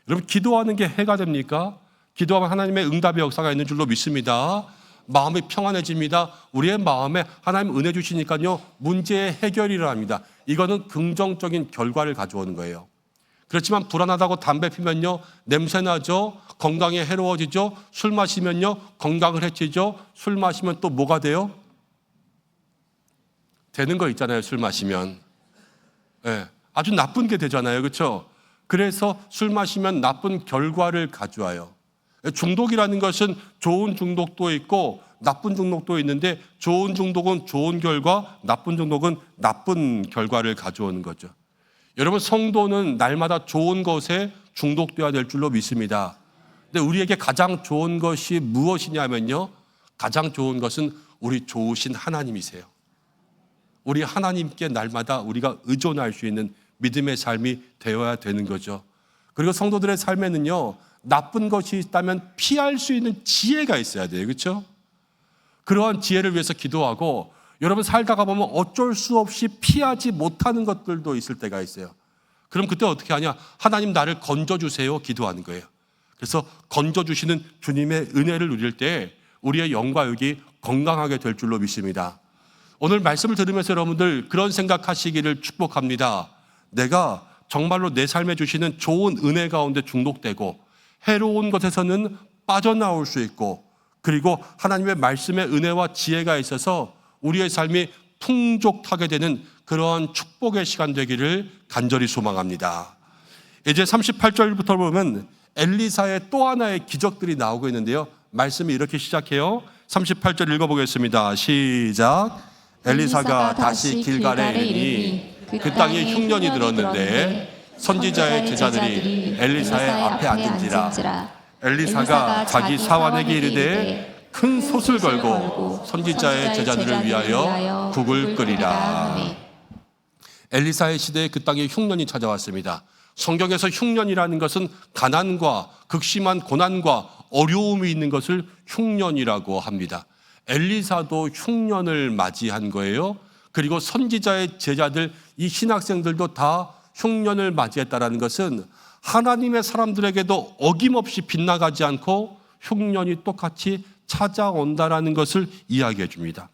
여러분, 기도하는 게 해가 됩니까? 기도하면 하나님의 응답의 역사가 있는 줄로 믿습니다. 마음이 평안해집니다. 우리의 마음에 하나님 은혜 주시니까요, 문제의 해결이라 합니다. 이거는 긍정적인 결과를 가져오는 거예요. 그렇지만 불안하다고 담배 피면요, 냄새나죠, 건강에 해로워지죠. 술 마시면요, 건강을 해치죠. 술 마시면 또 뭐가 돼요? 되는 거 있잖아요. 술 마시면 아주 나쁜 게 되잖아요. 그렇죠? 그래서 술 마시면 나쁜 결과를 가져와요. 중독이라는 것은 좋은 중독도 있고 나쁜 중독도 있는데, 좋은 중독은 좋은 결과, 나쁜 중독은 나쁜 결과를 가져오는 거죠. 여러분, 성도는 날마다 좋은 것에 중독되어야 될 줄로 믿습니다. 근데 우리에게 가장 좋은 것이 무엇이냐면요, 가장 좋은 것은 우리 좋으신 하나님이세요. 우리 하나님께 날마다 우리가 의존할 수 있는 믿음의 삶이 되어야 되는 거죠. 그리고 성도들의 삶에는요, 나쁜 것이 있다면 피할 수 있는 지혜가 있어야 돼요. 그렇죠? 그러한 지혜를 위해서 기도하고, 여러분 살다가 보면 어쩔 수 없이 피하지 못하는 것들도 있을 때가 있어요. 그럼 그때 어떻게 하냐? 하나님 나를 건져주세요 기도하는 거예요. 그래서 건져주시는 주님의 은혜를 누릴 때 우리의 영과 육이 건강하게 될 줄로 믿습니다. 오늘 말씀을 들으면서 여러분들 그런 생각하시기를 축복합니다. 내가 정말로 내 삶에 주시는 좋은 은혜 가운데 중독되고 해로운 것에서는 빠져나올 수 있고, 그리고 하나님의 말씀의 은혜와 지혜가 있어서 우리의 삶이 풍족하게 되는 그러한 축복의 시간 되기를 간절히 소망합니다. 이제 38절부터 보면 엘리사의 또 하나의 기적들이 나오고 있는데요, 말씀이 이렇게 시작해요. 38절 읽어보겠습니다. 시작. 엘리사가 다시 길갈에 이르니 그 땅에 흉년이 들었는데 선지자의 제자들이 엘리사의 앞에 앉은지라. 엘리사가 자기 사환에게 이르되 큰 솥을 걸고 선지자의 제자들을 위하여 국을 끓이라. 엘리사의 시대에 그 땅에 흉년이 찾아왔습니다. 성경에서 흉년이라는 것은 가난과 극심한 고난과 어려움이 있는 것을 흉년이라고 합니다. 엘리사도 흉년을 맞이한 거예요. 그리고 선지자의 제자들, 이 신학생들도 다 흉년을 맞이했다는 것은 하나님의 사람들에게도 어김없이 빗나가지 않고 흉년이 똑같이 찾아온다라는 것을 이야기해 줍니다.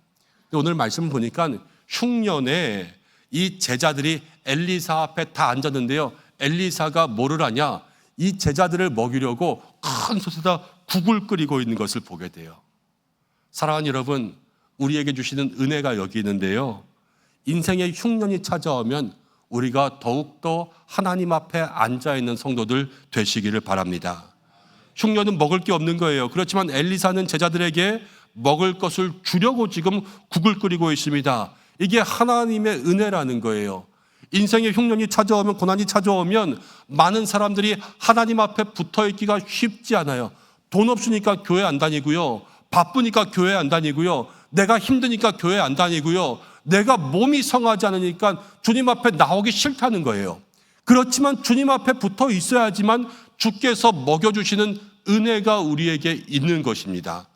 오늘 말씀 보니까 흉년에 이 제자들이 엘리사 앞에 다 앉았는데요, 엘리사가 뭐를 하냐? 이 제자들을 먹이려고 큰 솥에다 국을 끓이고 있는 것을 보게 돼요. 사랑하는 여러분, 우리에게 주시는 은혜가 여기 있는데요, 인생의 흉년이 찾아오면 우리가 더욱더 하나님 앞에 앉아있는 성도들 되시기를 바랍니다. 흉년은 먹을 게 없는 거예요. 그렇지만 엘리사는 제자들에게 먹을 것을 주려고 지금 국을 끓이고 있습니다. 이게 하나님의 은혜라는 거예요. 인생의 흉년이 찾아오면, 고난이 찾아오면 많은 사람들이 하나님 앞에 붙어있기가 쉽지 않아요. 돈 없으니까 교회 안 다니고요, 바쁘니까 교회 안 다니고요, 내가 힘드니까 교회 안 다니고요, 내가 몸이 성하지 않으니까 주님 앞에 나오기 싫다는 거예요. 그렇지만 주님 앞에 붙어 있어야지만 주께서 먹여주시는 은혜가 우리에게 있는 것입니다.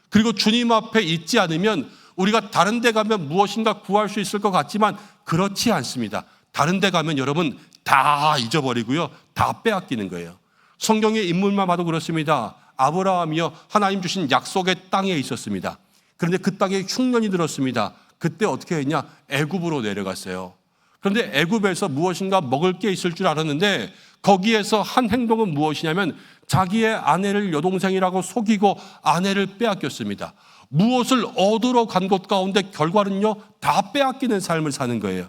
그리고 주님 앞에 있지 않으면 우리가 다른 데 가면 무엇인가 구할 수 있을 것 같지만 그렇지 않습니다. 다른 데 가면 여러분 다 잊어버리고요, 다 빼앗기는 거예요. 성경의 인물만 봐도 그렇습니다. 아브라함이요 하나님 주신 약속의 땅에 있었습니다. 그런데 그 땅에 흉년이 들었습니다. 그때 어떻게 했냐? 애굽으로 내려갔어요. 그런데 애굽에서 무엇인가 먹을 게 있을 줄 알았는데 거기에서 한 행동은 무엇이냐면 자기의 아내를 여동생이라고 속이고 아내를 빼앗겼습니다. 무엇을 얻으러 간 것 가운데 결과는요 다 빼앗기는 삶을 사는 거예요.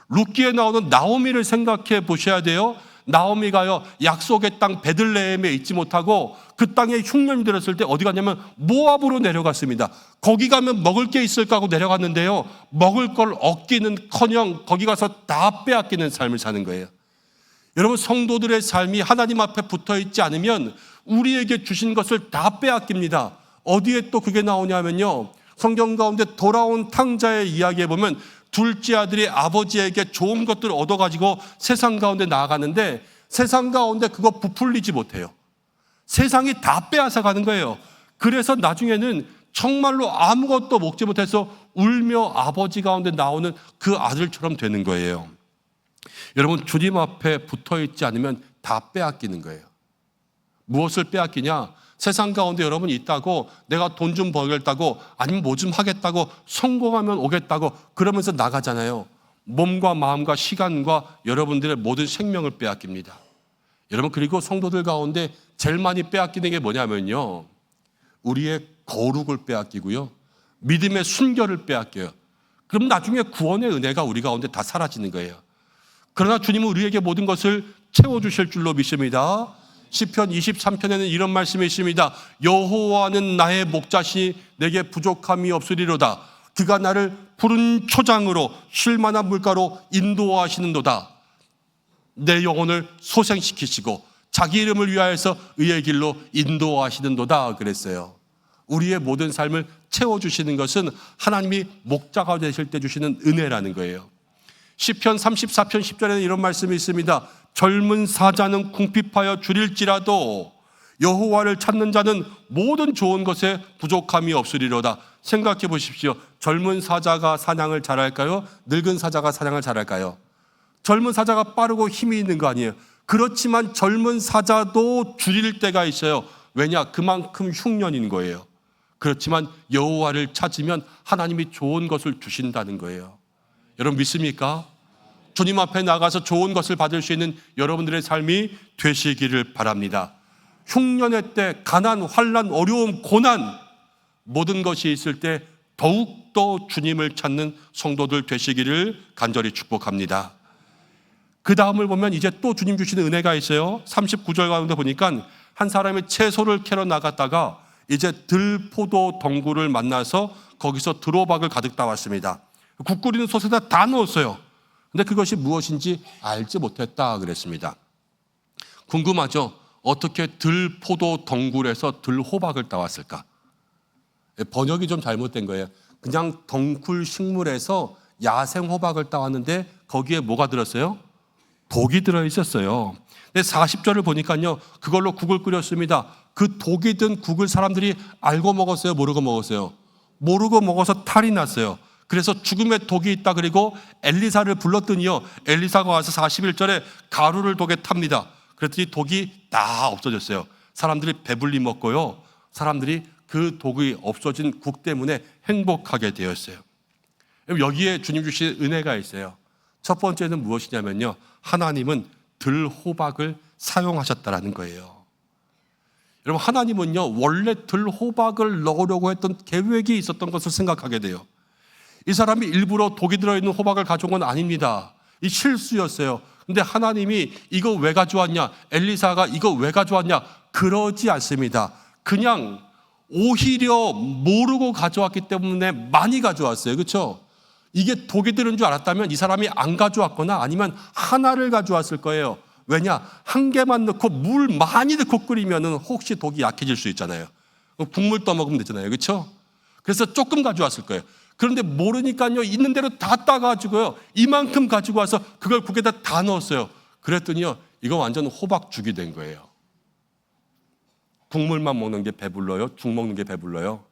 룻기에 나오는 나오미를 생각해 보셔야 돼요. 나오미가요 약속의 땅 베들레헴에 있지 못하고 그 땅에 흉년이 들었을 때 어디 갔냐면 모압으로 내려갔습니다. 거기 가면 먹을 게 있을까 하고 내려갔는데요 먹을 걸 얻기는커녕 거기 가서 다 빼앗기는 삶을 사는 거예요. 여러분, 성도들의 삶이 하나님 앞에 붙어 있지 않으면 우리에게 주신 것을 다 빼앗깁니다. 어디에 또 그게 나오냐면요 성경 가운데 돌아온 탕자의 이야기에 보면 둘째 아들이 아버지에게 좋은 것들을 얻어가지고 세상 가운데 나아가는데 세상 가운데 그거 부풀리지 못해요. 세상이 다 빼앗아 가는 거예요. 그래서 나중에는 정말로 아무것도 먹지 못해서 울며 아버지 가운데 나오는 그 아들처럼 되는 거예요. 여러분, 주님 앞에 붙어 있지 않으면 다 빼앗기는 거예요. 무엇을 빼앗기냐? 세상 가운데 여러분이 있다고 내가 돈 좀 벌겠다고 아니면 뭐 좀 하겠다고 성공하면 오겠다고 그러면서 나가잖아요. 몸과 마음과 시간과 여러분들의 모든 생명을 빼앗깁니다. 여러분, 그리고 성도들 가운데 제일 많이 빼앗기는 게 뭐냐면요 우리의 거룩을 빼앗기고요 믿음의 순결을 빼앗겨요. 그럼 나중에 구원의 은혜가 우리 가운데 다 사라지는 거예요. 그러나 주님은 우리에게 모든 것을 채워주실 줄로 믿습니다. 시편 23편에는 이런 말씀이 있습니다. 여호와는 나의 목자시니 내게 부족함이 없으리로다. 그가 나를 푸른 초장으로 쉴 만한 물가로 인도하시는도다. 내 영혼을 소생시키시고 자기 이름을 위하여서 의의 길로 인도하시는도다 그랬어요. 우리의 모든 삶을 채워주시는 것은 하나님이 목자가 되실 때 주시는 은혜라는 거예요. 시편 34편 10절에는 이런 말씀이 있습니다. 젊은 사자는 궁핍하여 줄일지라도 여호와를 찾는 자는 모든 좋은 것에 부족함이 없으리로다. 생각해 보십시오. 젊은 사자가 사냥을 잘할까요? 늙은 사자가 사냥을 잘할까요? 젊은 사자가 빠르고 힘이 있는 거 아니에요. 그렇지만 젊은 사자도 줄일 때가 있어요. 왜냐? 그만큼 흉년인 거예요. 그렇지만 여호와를 찾으면 하나님이 좋은 것을 주신다는 거예요. 여러분, 믿습니까? 주님 앞에 나가서 좋은 것을 받을 수 있는 여러분들의 삶이 되시기를 바랍니다. 흉년의 때 가난, 환난, 어려움, 고난 모든 것이 있을 때 더욱더 주님을 찾는 성도들 되시기를 간절히 축복합니다. 그 다음을 보면 이제 또 주님 주시는 은혜가 있어요. 39절 가운데 보니까 한 사람이 채소를 캐러 나갔다가 이제 들포도 덩굴을 만나서 거기서 들호박을 가득 따왔습니다. 국 끓이는 솥에다 다 넣었어요. 근데 그것이 무엇인지 알지 못했다 그랬습니다. 궁금하죠? 어떻게 들포도 덩굴에서 들호박을 따왔을까? 번역이 좀 잘못된 거예요. 그냥 덩굴 식물에서 야생 호박을 따왔는데 거기에 뭐가 들었어요? 독이 들어있었어요. 근데 40절을 보니까요 그걸로 국을 끓였습니다. 그 독이 든 국을 사람들이 알고 먹었어요? 모르고 먹었어요? 모르고 먹어서 탈이 났어요. 그래서 죽음의 독이 있다 그리고 엘리사를 불렀더니요 엘리사가 와서 41절에 가루를 독에 탑니다. 그랬더니 독이 다 없어졌어요. 사람들이 배불리 먹고요 사람들이 그 독이 없어진 국 때문에 행복하게 되었어요. 여기에 주님 주신 은혜가 있어요. 첫 번째는 무엇이냐면요 하나님은 들호박을 사용하셨다라는 거예요. 여러분, 하나님은요 원래 들호박을 넣으려고 했던 계획이 있었던 것을 생각하게 돼요. 이 사람이 일부러 독이 들어있는 호박을 가져온 건 아닙니다. 이 실수였어요. 근데 하나님이 이거 왜 가져왔냐? 엘리사가 이거 왜 가져왔냐? 그러지 않습니다. 그냥 오히려 모르고 가져왔기 때문에 많이 가져왔어요. 그렇죠? 이게 독이 들은 줄 알았다면 이 사람이 안 가져왔거나 아니면 하나를 가져왔을 거예요. 왜냐? 한 개만 넣고 물 많이 넣고 끓이면 혹시 독이 약해질 수 있잖아요. 국물 떠먹으면 되잖아요. 그렇죠? 그래서 조금 가져왔을 거예요. 그런데 모르니까요 있는 대로 다 따가지고요 이만큼 가지고 와서 그걸 국에다 다 넣었어요. 그랬더니요 이거 완전 호박죽이 된 거예요. 국물만 먹는 게 배불러요? 죽 먹는 게 배불러요?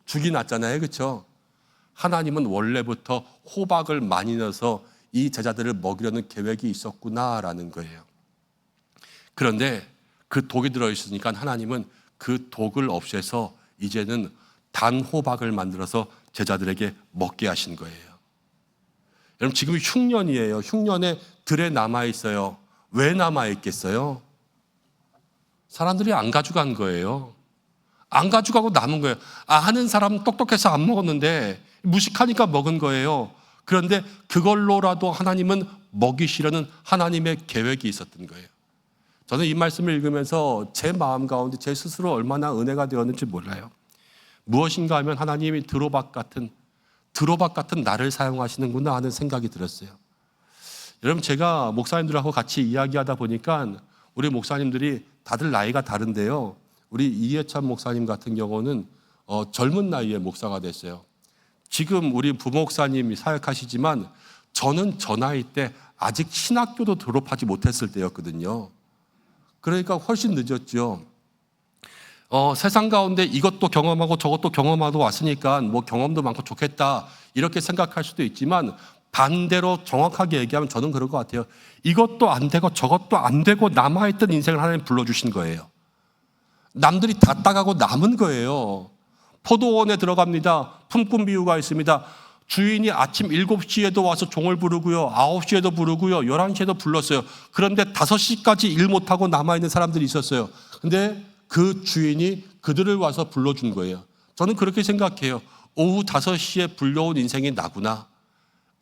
죽이 낫잖아요. 그렇죠? 하나님은 원래부터 호박을 많이 넣어서 이 제자들을 먹이려는 계획이 있었구나라는 거예요. 그런데 그 독이 들어있으니까 하나님은 그 독을 없애서 이제는 단호박을 만들어서 제자들에게 먹게 하신 거예요. 여러분, 지금 흉년이에요. 흉년에 들에 남아있어요. 왜 남아있겠어요? 사람들이 안 가져간 거예요. 안 가져가고 남은 거예요. 아는 사람은 똑똑해서 안 먹었는데 무식하니까 먹은 거예요. 그런데 그걸로라도 하나님은 먹이시려는 하나님의 계획이 있었던 거예요. 저는 이 말씀을 읽으면서 제 마음 가운데 제 스스로 얼마나 은혜가 되었는지 몰라요. 무엇인가 하면 하나님이 드로박 같은 나를 사용하시는구나 하는 생각이 들었어요. 여러분, 제가 목사님들하고 같이 이야기하다 보니까 우리 목사님들이 다들 나이가 다른데요. 우리 이해찬 목사님 같은 경우는 젊은 나이에 목사가 됐어요. 지금 우리 부목사님이 사역하시지만 저는 저 나이 때 아직 신학교도 졸업하지 못했을 때였거든요. 그러니까 훨씬 늦었죠. 세상 가운데 이것도 경험하고 저것도 경험하고 왔으니까 뭐 경험도 많고 좋겠다 이렇게 생각할 수도 있지만 반대로 정확하게 얘기하면 저는 그럴 것 같아요. 이것도 안 되고 저것도 안 되고 남아있던 인생을 하나님 불러주신 거예요. 남들이 다 따가고 남은 거예요. 포도원에 들어갑니다. 품꾼 비유가 있습니다. 주인이 아침 7시에도 와서 종을 부르고요. 9시에도 부르고요. 11시에도 불렀어요. 그런데 5시까지 일 못하고 남아있는 사람들이 있었어요. 근데 그 주인이 그들을 와서 불러준 거예요. 저는 그렇게 생각해요. 오후 5시에 불려온 인생이 나구나.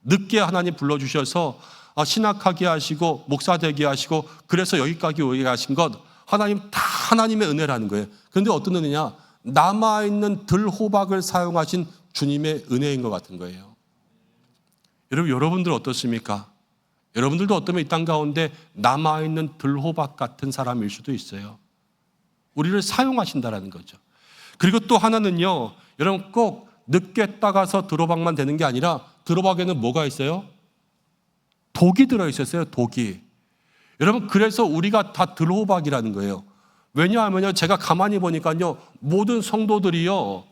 늦게 하나님 불러주셔서 신학하게 하시고 목사 되게 하시고 그래서 여기까지 오게 하신 것 하나님 다 하나님의 은혜라는 거예요. 그런데 어떤 은혜냐? 남아있는 들호박을 사용하신 주님의 은혜인 것 같은 거예요. 여러분들 어떻습니까? 여러분들도 어쩌면 이 땅 가운데 남아있는 들호박 같은 사람일 수도 있어요. 우리를 사용하신다라는 거죠. 그리고 또 하나는요, 여러분 꼭 늦게 따가서 들호박만 되는 게 아니라 들호박에는 뭐가 있어요? 독이 들어있었어요. 독이. 여러분, 그래서 우리가 다 들호박이라는 거예요. 왜냐하면요, 제가 가만히 보니까요, 모든 성도들이요,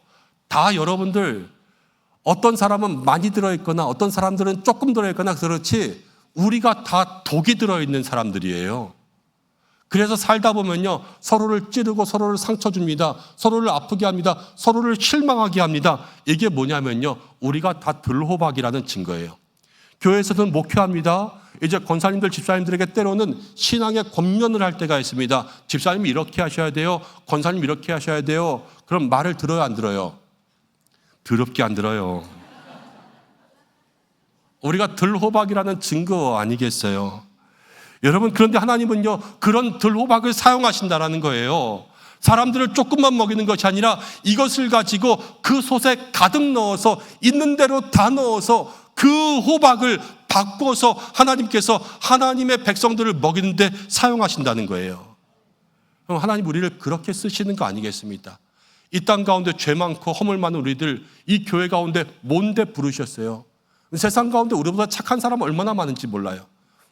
다 여러분들 어떤 사람은 많이 들어있거나 어떤 사람들은 조금 들어있거나 그렇지 우리가 다 독이 들어있는 사람들이에요. 그래서 살다 보면요, 서로를 찌르고 서로를 상처 줍니다. 서로를 아프게 합니다. 서로를 실망하게 합니다. 이게 뭐냐면요, 우리가 다 들호박이라는 증거예요. 교회에서는 목회합니다. 이제 권사님들, 집사님들에게 때로는 신앙의 권면을 할 때가 있습니다. 집사님이 이렇게 하셔야 돼요. 권사님 이렇게 하셔야 돼요. 그럼 말을 들어요, 안 들어요? 더럽게 안 들어요. 우리가 들호박이라는 증거 아니겠어요? 여러분, 그런데 하나님은요, 그런 들호박을 사용하신다라는 거예요. 사람들을 조금만 먹이는 것이 아니라 이것을 가지고 그 솥에 가득 넣어서 있는 대로 다 넣어서 그 호박을 바꿔서 하나님께서 하나님의 백성들을 먹이는데 사용하신다는 거예요. 그럼 하나님 우리를 그렇게 쓰시는 거 아니겠습니까? 이 땅 가운데 죄 많고 허물 많은 우리들, 이 교회 가운데 뭔데 부르셨어요? 세상 가운데 우리보다 착한 사람 얼마나 많은지 몰라요.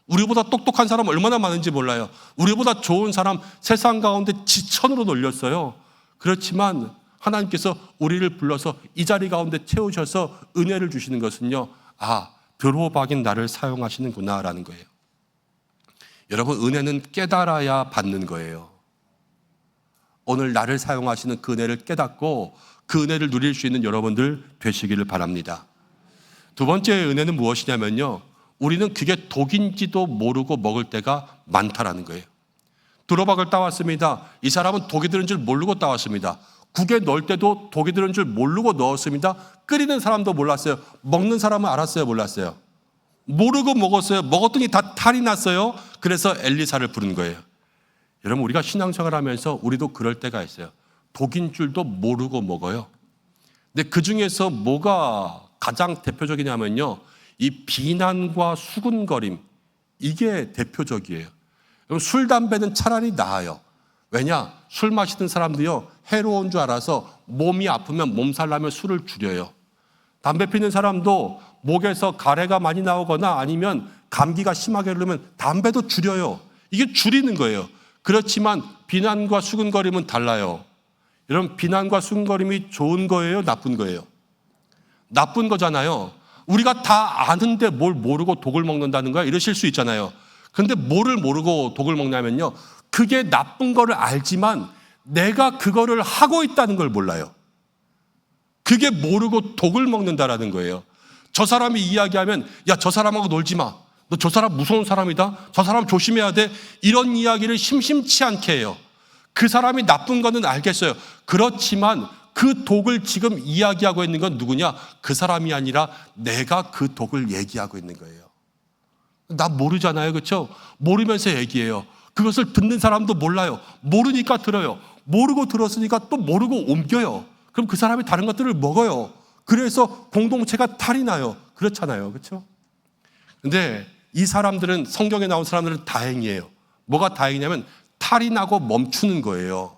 우리보다 똑똑한 사람 얼마나 많은지 몰라요. 우리보다 좋은 사람 세상 가운데 지천으로 놀렸어요. 그렇지만 하나님께서 우리를 불러서 이 자리 가운데 채우셔서 은혜를 주시는 것은요, 들호박인 나를 사용하시는구나 라는 거예요. 여러분, 은혜는 깨달아야 받는 거예요. 오늘 나를 사용하시는 그 은혜를 깨닫고 그 은혜를 누릴 수 있는 여러분들 되시기를 바랍니다. 두 번째 은혜는 무엇이냐면요, 우리는 그게 독인지도 모르고 먹을 때가 많다라는 거예요. 들호박을 따왔습니다. 이 사람은 독이 들은 줄 모르고 따왔습니다. 국에 넣을 때도 독이 들은 줄 모르고 넣었습니다. 끓이는 사람도 몰랐어요. 먹는 사람은 알았어요, 몰랐어요? 모르고 먹었어요. 먹었더니 다 탈이 났어요. 그래서 엘리사를 부른 거예요. 여러분, 우리가 신앙생활하면서 우리도 그럴 때가 있어요. 독인 줄도 모르고 먹어요. 근데 그 중에서 뭐가 가장 대표적이냐면요, 이 비난과 수군거림, 이게 대표적이에요. 술, 담배는 차라리 나아요. 왜냐? 술 마시는 사람도요, 해로운 줄 알아서 몸이 아프면 몸살나면 술을 줄여요. 담배 피는 사람도 목에서 가래가 많이 나오거나 아니면 감기가 심하게 흐르면 담배도 줄여요. 이게 줄이는 거예요. 그렇지만 비난과 수군거림은 달라요. 여러분, 비난과 수군거림이 좋은 거예요, 나쁜 거예요? 나쁜 거잖아요. 우리가 다 아는데 뭘 모르고 독을 먹는다는 거야? 이러실 수 있잖아요. 그런데 뭐를 모르고 독을 먹냐면요, 그게 나쁜 거를 알지만 내가 그거를 하고 있다는 걸 몰라요. 그게 모르고 독을 먹는다라는 거예요. 저 사람이 이야기하면 야, 저 사람하고 놀지 마. 너 저 사람 무서운 사람이다. 저 사람 조심해야 돼. 이런 이야기를 심심치 않게 해요. 그 사람이 나쁜 거는 알겠어요. 그렇지만 그 독을 지금 이야기하고 있는 건 누구냐? 그 사람이 아니라 내가 그 독을 얘기하고 있는 거예요. 나 모르잖아요. 그렇죠? 모르면서 얘기해요. 그것을 듣는 사람도 몰라요. 모르니까 들어요. 모르고 들었으니까 또 모르고 옮겨요. 그럼 그 사람이 다른 것들을 먹어요. 그래서 공동체가 탈이 나요. 그렇잖아요. 그렇죠? 근데 이 사람들은, 성경에 나온 사람들은 다행이에요. 뭐가 다행이냐면 탈이 나고 멈추는 거예요.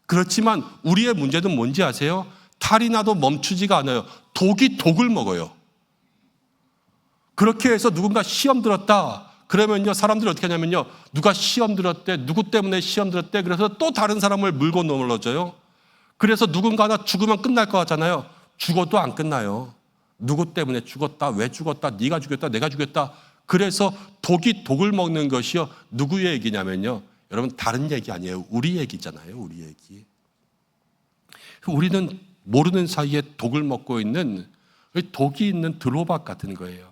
그렇지만 우리의 문제는 뭔지 아세요? 탈이 나도 멈추지가 않아요. 독이 독을 먹어요. 그렇게 해서 누군가 시험 들었다 그러면요, 사람들이 어떻게 하냐면요, 누가 시험 들었대, 누구 때문에 시험 들었대, 그래서 또 다른 사람을 물고 넘어져요. 그래서 누군가 하나 죽으면 끝날 것 같잖아요. 죽어도 안 끝나요. 누구 때문에 죽었다, 왜 죽었다, 네가 죽였다, 내가 죽였다. 그래서 독이 독을 먹는 것이요, 누구의 얘기냐면요, 여러분 다른 얘기 아니에요. 우리 얘기잖아요. 우리 얘기. 우리는 모르는 사이에 독을 먹고 있는, 독이 있는 드로박 같은 거예요.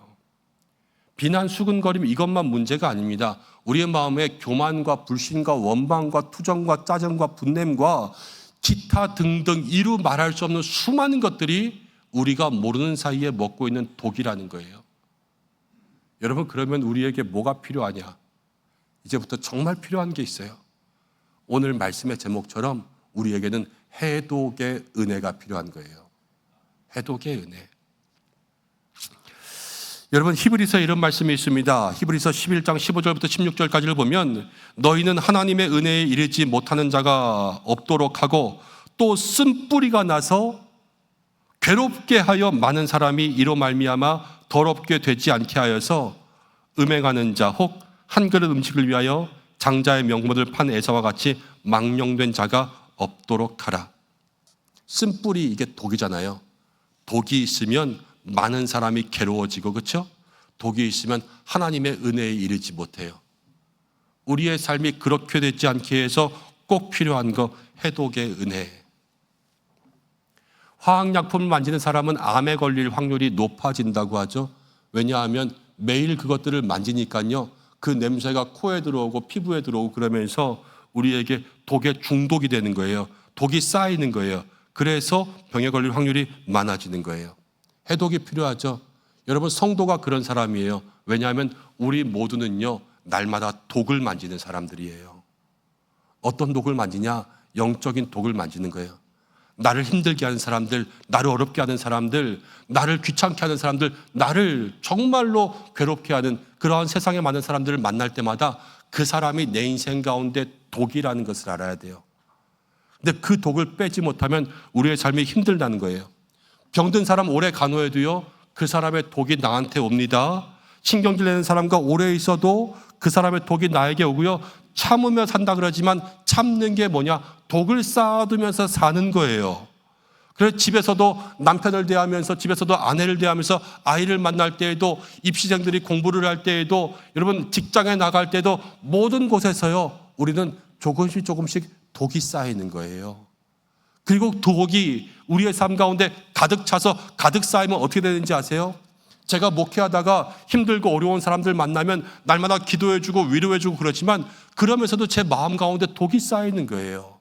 비난, 수근거림 이것만 문제가 아닙니다. 우리의 마음에 교만과 불신과 원망과 투정과 짜증과 분냄과 기타 등등 이루 말할 수 없는 수많은 것들이 우리가 모르는 사이에 먹고 있는 독이라는 거예요. 여러분, 그러면 우리에게 뭐가 필요하냐? 이제부터 정말 필요한 게 있어요. 오늘 말씀의 제목처럼 우리에게는 해독의 은혜가 필요한 거예요. 해독의 은혜. 여러분, 히브리서에 이런 말씀이 있습니다. 히브리서 11장 15절부터 16절까지를 보면 너희는 하나님의 은혜에 이르지 못하는 자가 없도록 하고 또 쓴뿌리가 나서 괴롭게 하여 많은 사람이 이로 말미암아 더럽게 되지 않게 하여서 음행하는 자 혹 한 그릇 음식을 위하여 장자의 명분을 판 에사와 같이 망령된 자가 없도록 하라. 쓴뿌리, 이게 독이잖아요. 독이 있으면 많은 사람이 괴로워지고, 그렇죠? 독이 있으면 하나님의 은혜에 이르지 못해요. 우리의 삶이 그렇게 되지 않게 해서 꼭 필요한 거, 해독의 은혜. 화학약품을 만지는 사람은 암에 걸릴 확률이 높아진다고 하죠. 왜냐하면 매일 그것들을 만지니까요, 그 냄새가 코에 들어오고 피부에 들어오고 그러면서 우리에게 독에 중독이 되는 거예요. 독이 쌓이는 거예요. 그래서 병에 걸릴 확률이 많아지는 거예요. 해독이 필요하죠. 여러분, 성도가 그런 사람이에요. 왜냐하면 우리 모두는요, 날마다 독을 만지는 사람들이에요. 어떤 독을 만지냐? 영적인 독을 만지는 거예요. 나를 힘들게 하는 사람들, 나를 어렵게 하는 사람들, 나를 귀찮게 하는 사람들, 나를 정말로 괴롭게 하는 그러한 세상에 많은 사람들을 만날 때마다 그 사람이 내 인생 가운데 독이라는 것을 알아야 돼요. 근데 그 독을 빼지 못하면 우리의 삶이 힘들다는 거예요. 병든 사람 오래 간호해도요, 그 사람의 독이 나한테 옵니다. 신경질 내는 사람과 오래 있어도 그 사람의 독이 나에게 오고요, 참으며 산다 그러지만 참는 게 뭐냐? 독을 쌓아두면서 사는 거예요. 그래서 집에서도 남편을 대하면서, 집에서도 아내를 대하면서, 아이를 만날 때에도, 입시생들이 공부를 할 때에도, 여러분 직장에 나갈 때도, 모든 곳에서요, 우리는 조금씩 독이 쌓이는 거예요. 그리고 독이 우리의 삶 가운데 가득 차서 가득 쌓이면 어떻게 되는지 아세요? 제가 목회하다가 힘들고 어려운 사람들 만나면 날마다 기도해주고 위로해주고 그렇지만, 그러면서도 제 마음 가운데 독이 쌓이는 거예요.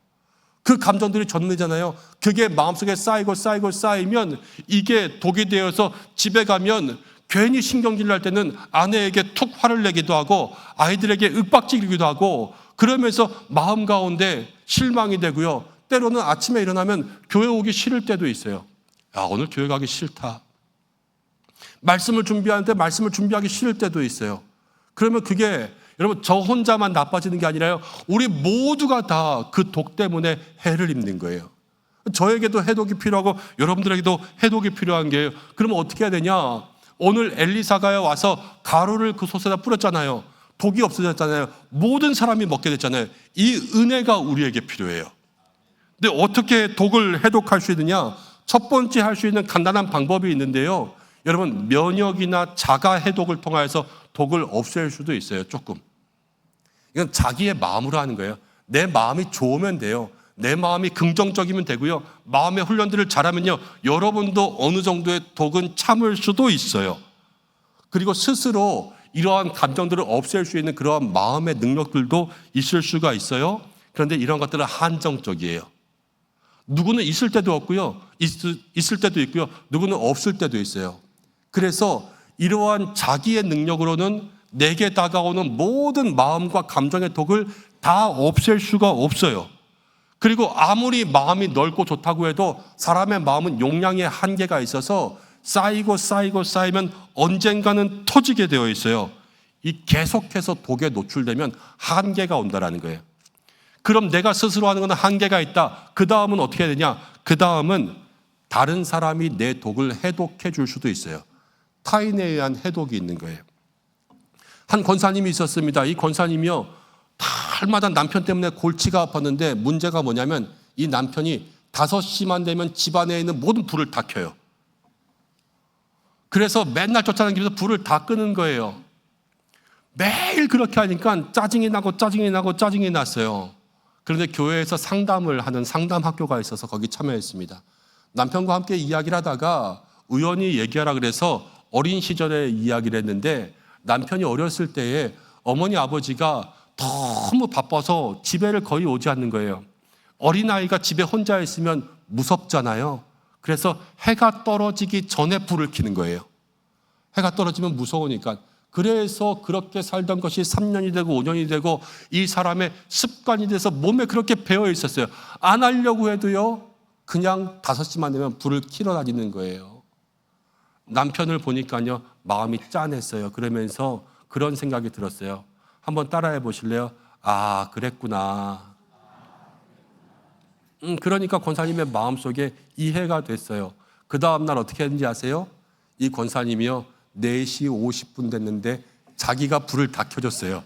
그 감정들이 전해잖아요. 그게 마음속에 쌓이면 이게 독이 되어서 집에 가면 괜히 신경질 날 때는 아내에게 툭 화를 내기도 하고 아이들에게 윽박지르기도 하고, 그러면서 마음 가운데 실망이 되고요, 때로는 아침에 일어나면 교회 오기 싫을 때도 있어요. 야, 오늘 교회 가기 싫다. 말씀을 준비하는데 말씀을 준비하기 싫을 때도 있어요. 그러면 그게 여러분 저 혼자만 나빠지는 게 아니라요, 우리 모두가 다 그 독 때문에 해를 입는 거예요. 저에게도 해독이 필요하고 여러분들에게도 해독이 필요한 게요. 그러면 어떻게 해야 되냐? 오늘 엘리사가 와서 가루를 그 솥에다 뿌렸잖아요. 독이 없어졌잖아요. 모든 사람이 먹게 됐잖아요. 이 은혜가 우리에게 필요해요. 근데 어떻게 독을 해독할 수 있느냐? 첫 번째 할 수 있는 간단한 방법이 있는데요, 여러분 면역이나 자가 해독을 통해서 독을 없앨 수도 있어요. 조금. 이건 자기의 마음으로 하는 거예요. 내 마음이 좋으면 돼요. 내 마음이 긍정적이면 되고요. 마음의 훈련들을 잘하면요. 여러분도 어느 정도의 독은 참을 수도 있어요. 그리고 스스로 이러한 감정들을 없앨 수 있는 그러한 마음의 능력들도 있을 수가 있어요. 그런데 이런 것들은 한정적이에요. 누구는 있을 때도 없고요. 있을 때도 있고요. 누구는 없을 때도 있어요. 그래서 이러한 자기의 능력으로는 내게 다가오는 모든 마음과 감정의 독을 다 없앨 수가 없어요. 그리고 아무리 마음이 넓고 좋다고 해도 사람의 마음은 용량의 한계가 있어서 쌓이면 언젠가는 터지게 되어 있어요. 이 계속해서 독에 노출되면 한계가 온다라는 거예요. 그럼 내가 스스로 하는 건 한계가 있다. 그 다음은 어떻게 해야 되냐? 그 다음은 다른 사람이 내 독을 해독해 줄 수도 있어요. 타인에 의한 해독이 있는 거예요. 한 권사님이 있었습니다. 이 권사님이요, 달마다 남편 때문에 골치가 아팠는데 문제가 뭐냐면 이 남편이 5시만 되면 집안에 있는 모든 불을 다 켜요. 그래서 맨날 쫓아다니면서 불을 다 끄는 거예요. 매일 그렇게 하니까 짜증이 났어요. 그런데 교회에서 상담을 하는 상담 학교가 있어서 거기 참여했습니다. 남편과 함께 이야기를 하다가 우연히 얘기하라 그래서 어린 시절의 이야기를 했는데 남편이 어렸을 때에 어머니 아버지가 너무 바빠서 집에를 거의 오지 않는 거예요. 어린아이가 집에 혼자 있으면 무섭잖아요. 그래서 해가 떨어지기 전에 불을 켜는 거예요. 해가 떨어지면 무서우니까. 그래서 그렇게 살던 것이 3년이 되고 5년이 되고 이 사람의 습관이 돼서 몸에 그렇게 배어 있었어요. 안 하려고 해도요, 그냥 5시만 되면 불을 켜러 다니는 거예요. 남편을 보니까요, 마음이 짠했어요. 그러면서 그런 생각이 들었어요. 한번 따라해 보실래요? 아, 그랬구나. 그러니까 권사님의 마음속에 이해가 됐어요. 그 다음날 어떻게 했는지 아세요? 이 권사님이요, 4시 50분 됐는데 자기가 불을 다 켜줬어요.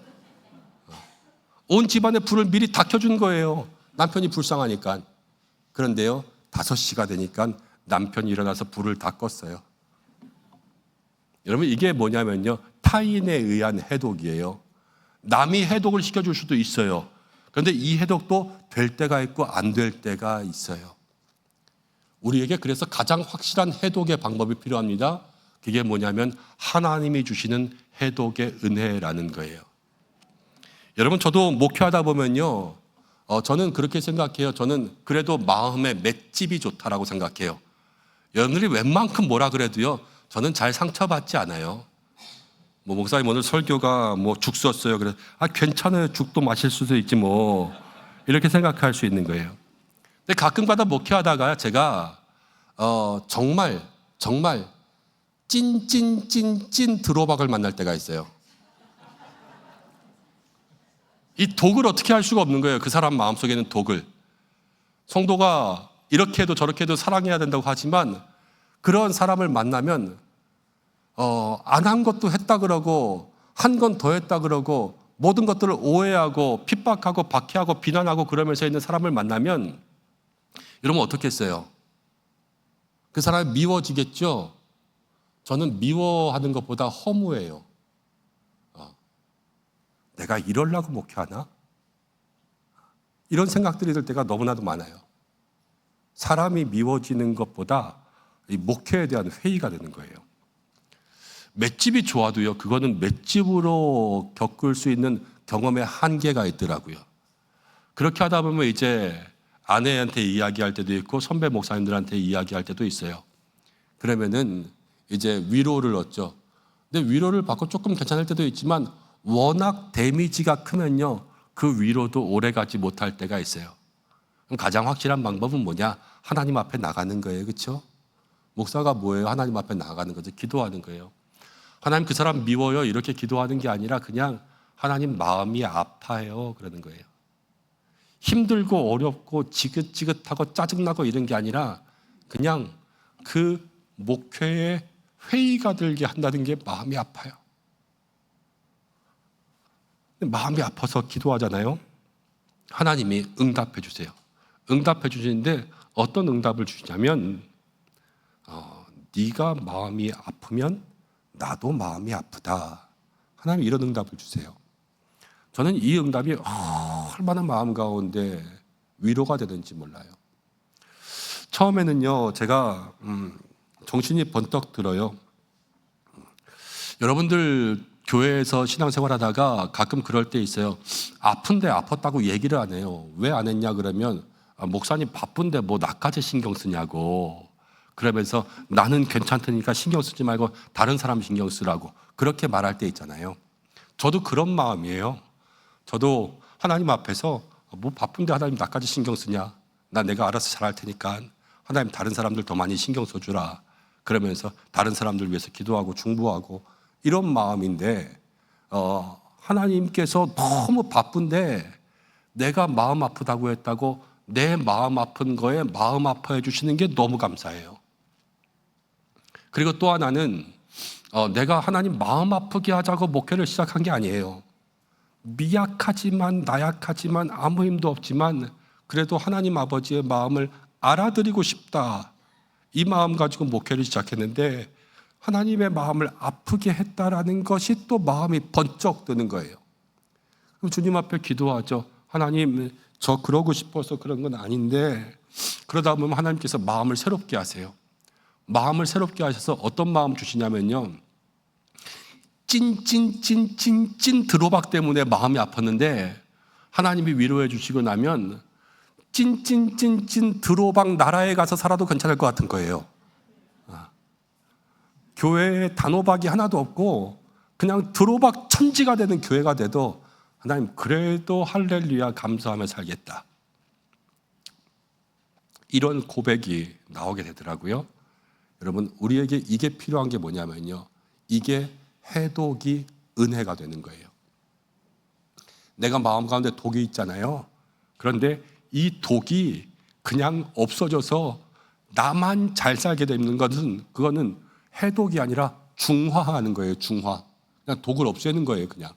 온 집안에 불을 미리 다 켜준 거예요. 남편이 불쌍하니까. 그런데요, 5시가 되니까 남편이 일어나서 불을 다 껐어요. 여러분, 이게 뭐냐면요, 타인에 의한 해독이에요. 남이 해독을 시켜줄 수도 있어요. 그런데 이 해독도 될 때가 있고 안 될 때가 있어요. 우리에게 그래서 가장 확실한 해독의 방법이 필요합니다. 그게 뭐냐면 하나님이 주시는 해독의 은혜라는 거예요. 여러분, 저도 목회하다 보면요, 저는 그렇게 생각해요. 저는 그래도 마음의 맷집이 좋다라고 생각해요. 여러분들이 웬만큼 뭐라 그래도요, 저는 잘 상처받지 않아요. 목사님 오늘 설교가 죽 썼어요. 그래서 괜찮아요. 죽도 마실 수도 있지 이렇게 생각할 수 있는 거예요. 근데 가끔가다 목회하다가 제가 정말 찐 드로박을 만날 때가 있어요. 이 독을 어떻게 할 수가 없는 거예요. 그 사람 마음속에 있는 독을. 성도가 이렇게 해도 저렇게 해도 사랑해야 된다고 하지만 그런 사람을 만나면 안 한 것도 했다 그러고 한 건 더 했다 그러고 모든 것들을 오해하고 핍박하고 박해하고 비난하고 그러면서 있는 사람을 만나면 여러분 어떻게 했어요? 그 사람이 미워지겠죠? 저는 미워하는 것보다 허무해요. 내가 이러려고 목회하나? 이런 생각들이 들 때가 너무나도 많아요. 사람이 미워지는 것보다 이 목회에 대한 회의가 되는 거예요. 맷집이 좋아도요, 그거는 맷집으로 겪을 수 있는 경험의 한계가 있더라고요. 그렇게 하다 보면 이제 아내한테 이야기할 때도 있고 선배 목사님들한테 이야기할 때도 있어요. 그러면은 이제 위로를 얻죠. 근데 위로를 받고 조금 괜찮을 때도 있지만 워낙 데미지가 크면요, 그 위로도 오래가지 못할 때가 있어요. 그럼 가장 확실한 방법은 뭐냐? 하나님 앞에 나가는 거예요. 그렇죠? 목사가 뭐예요? 하나님 앞에 나가는 거죠. 기도하는 거예요. 하나님, 그 사람 미워요, 이렇게 기도하는 게 아니라 그냥 하나님, 마음이 아파요, 그러는 거예요. 힘들고 어렵고 지긋지긋하고 짜증나고 이런 게 아니라 그냥 그 목회에 회의가 들게 한다는 게 마음이 아파요. 마음이 아파서 기도하잖아요. 하나님이 응답해 주세요. 응답해 주시는데 어떤 응답을 주시냐면 네가 마음이 아프면 나도 마음이 아프다. 하나님이 이런 응답을 주세요. 저는 이 응답이 얼마나 마음 가운데 위로가 되는지 몰라요. 처음에는요, 제가 정신이 번떡 들어요. 여러분들 교회에서 신앙생활하다가 가끔 그럴 때 있어요. 아픈데 아팠다고 얘기를 안 해요. 왜 안 했냐 그러면 목사님 바쁜데 뭐 나까지 신경 쓰냐고. 그러면서 나는 괜찮다니까 신경 쓰지 말고 다른 사람 신경 쓰라고 그렇게 말할 때 있잖아요. 저도 그런 마음이에요. 저도 하나님 앞에서 뭐 바쁜데 하나님 나까지 신경 쓰냐. 나 내가 알아서 잘할 테니까 하나님 다른 사람들 더 많이 신경 써주라. 그러면서 다른 사람들 위해서 기도하고 중보하고 이런 마음인데 하나님께서 너무 바쁜데 내가 마음 아프다고 했다고 내 마음 아픈 거에 마음 아파해 주시는 게 너무 감사해요. 그리고 또 하나는 내가 하나님 마음 아프게 하자고 목회를 시작한 게 아니에요. 미약하지만 나약하지만 아무 힘도 없지만 그래도 하나님 아버지의 마음을 알아드리고 싶다. 이 마음 가지고 목회를 시작했는데 하나님의 마음을 아프게 했다라는 것이 또 마음이 번쩍 드는 거예요. 그럼 주님 앞에 기도하죠. 하나님, 저 그러고 싶어서 그런 건 아닌데 그러다 보면 하나님께서 마음을 새롭게 하세요. 마음을 새롭게 하셔서 어떤 마음 주시냐면요. 찐 드로박 때문에 마음이 아팠는데 하나님이 위로해 주시고 나면 찐 드로박 나라에 가서 살아도 괜찮을 것 같은 거예요. 교회에 단호박이 하나도 없고 그냥 드로박 천지가 되는 교회가 돼도 하나님 그래도 할렐루야 감사하며 살겠다. 이런 고백이 나오게 되더라고요. 여러분 우리에게 이게 필요한 게 뭐냐면요. 이게 해독이 은혜가 되는 거예요. 내가 마음 가운데 독이 있잖아요. 그런데 이 독이 그냥 없어져서 나만 잘 살게 되는 것은 그거는 해독이 아니라 중화하는 거예요. 중화. 그냥 독을 없애는 거예요. 그냥.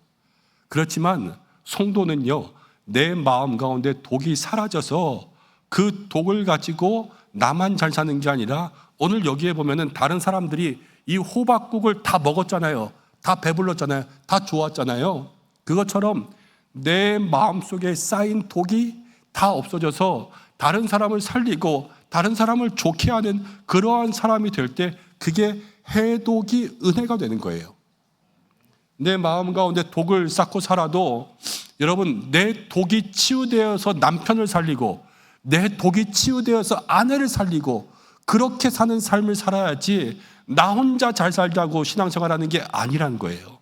그렇지만 성도는요. 내 마음 가운데 독이 사라져서 그 독을 가지고 나만 잘 사는 게 아니라 오늘 여기에 보면은 다른 사람들이 이 호박국을 다 먹었잖아요. 다 배불렀잖아요. 다 좋았잖아요. 그것처럼 내 마음속에 쌓인 독이 다 없어져서 다른 사람을 살리고 다른 사람을 좋게 하는 그러한 사람이 될 때 그게 해독이 은혜가 되는 거예요. 내 마음 가운데 독을 쌓고 살아도 여러분 내 독이 치유되어서 남편을 살리고 내 독이 치유되어서 아내를 살리고 그렇게 사는 삶을 살아야지 나 혼자 잘 살자고 신앙생활하는 게 아니란 거예요.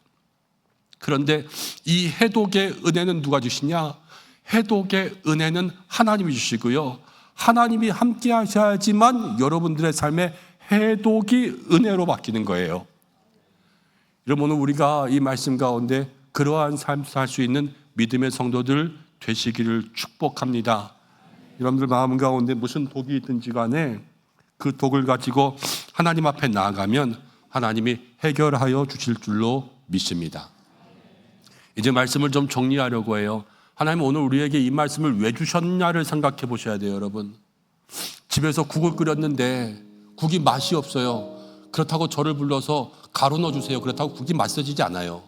그런데 이 해독의 은혜는 누가 주시냐? 해독의 은혜는 하나님이 주시고요. 하나님이 함께 하셔야지만 여러분들의 삶에 해독이 은혜로 바뀌는 거예요. 여러분 오늘 우리가 이 말씀 가운데 그러한 삶 살 수 있는 믿음의 성도들 되시기를 축복합니다. 여러분들 마음 가운데 무슨 독이 있든지 간에 그 독을 가지고 하나님 앞에 나아가면 하나님이 해결하여 주실 줄로 믿습니다. 이제 말씀을 좀 정리하려고 해요. 하나님 오늘 우리에게 이 말씀을 왜 주셨냐를 생각해 보셔야 돼요. 여러분 집에서 국을 끓였는데 국이 맛이 없어요. 그렇다고 저를 불러서 가루 넣어주세요. 그렇다고 국이 맛있어지지 않아요.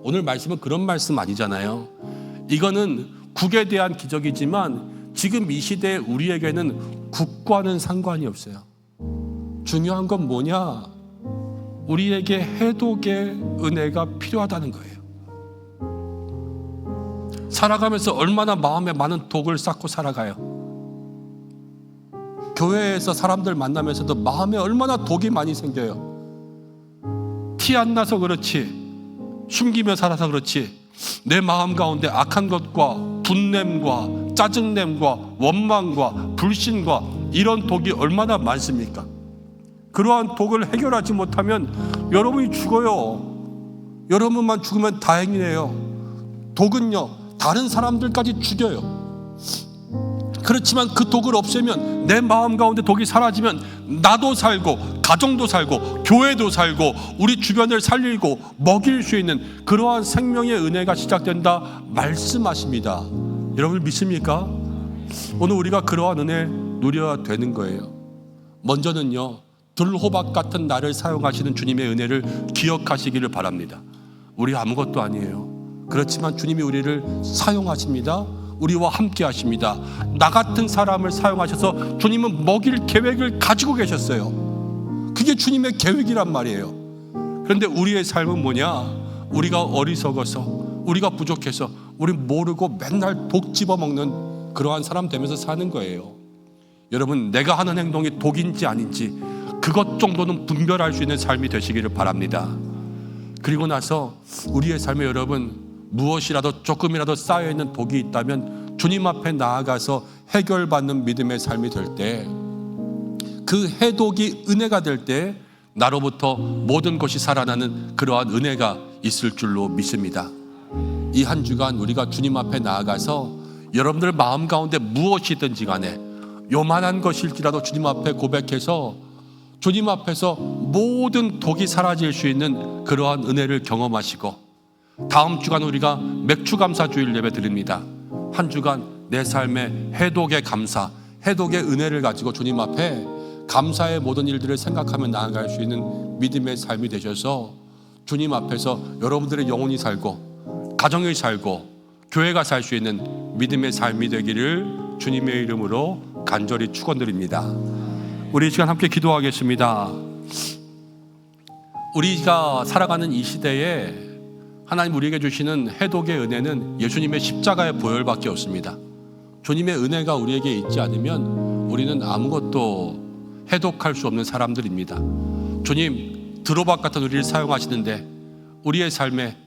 오늘 말씀은 그런 말씀 아니잖아요. 이거는 국에 대한 기적이지만 지금 이 시대에 우리에게는 국과는 상관이 없어요. 중요한 건 뭐냐? 우리에게 해독의 은혜가 필요하다는 거예요. 살아가면서 얼마나 마음에 많은 독을 쌓고 살아가요. 교회에서 사람들 만나면서도 마음에 얼마나 독이 많이 생겨요. 티 안 나서 그렇지, 숨기며 살아서 그렇지, 내 마음 가운데 악한 것과 분냄과 짜증냄과 원망과 불신과 이런 독이 얼마나 많습니까? 그러한 독을 해결하지 못하면 여러분이 죽어요. 여러분만 죽으면 다행이에요. 독은요 다른 사람들까지 죽여요. 그렇지만 그 독을 없애면 내 마음 가운데 독이 사라지면 나도 살고 가정도 살고 교회도 살고 우리 주변을 살리고 먹일 수 있는 그러한 생명의 은혜가 시작된다 말씀하십니다. 여러분 믿습니까? 오늘 우리가 그러한 은혜 누려야 되는 거예요. 먼저는요 들호박 같은 나를 사용하시는 주님의 은혜를 기억하시기를 바랍니다. 우리 아무것도 아니에요. 그렇지만 주님이 우리를 사용하십니다. 우리와 함께 하십니다. 나 같은 사람을 사용하셔서 주님은 먹일 계획을 가지고 계셨어요. 그게 주님의 계획이란 말이에요. 그런데 우리의 삶은 뭐냐? 우리가 어리석어서, 우리가 부족해서, 우리 모르고 맨날 독 집어먹는 그러한 사람 되면서 사는 거예요. 여러분, 내가 하는 행동이 독인지 아닌지 그것 정도는 분별할 수 있는 삶이 되시기를 바랍니다. 그리고 나서 우리의 삶에 여러분, 무엇이라도 조금이라도 쌓여있는 독이 있다면 주님 앞에 나아가서 해결받는 믿음의 삶이 될 때, 그 해독이 은혜가 될 때 나로부터 모든 것이 살아나는 그러한 은혜가 있을 줄로 믿습니다. 이 한 주간 우리가 주님 앞에 나아가서 여러분들 마음 가운데 무엇이든지 간에 요만한 것일지라도 주님 앞에 고백해서 주님 앞에서 모든 독이 사라질 수 있는 그러한 은혜를 경험하시고, 다음 주간 우리가 맥주감사주일 예배 드립니다. 한 주간 내 삶의 해독의 감사, 해독의 은혜를 가지고 주님 앞에 감사의 모든 일들을 생각하며 나아갈 수 있는 믿음의 삶이 되셔서 주님 앞에서 여러분들의 영혼이 살고 가정이 살고 교회가 살 수 있는 믿음의 삶이 되기를 주님의 이름으로 간절히 축원드립니다. 우리 이 시간 함께 기도하겠습니다. 우리가 살아가는 이 시대에 하나님 우리에게 주시는 해독의 은혜는 예수님의 십자가의 보혈밖에 없습니다. 주님의 은혜가 우리에게 있지 않으면 우리는 아무것도 해독할 수 없는 사람들입니다. 주님, 드로박 같은 우리를 사용하시는데 우리의 삶에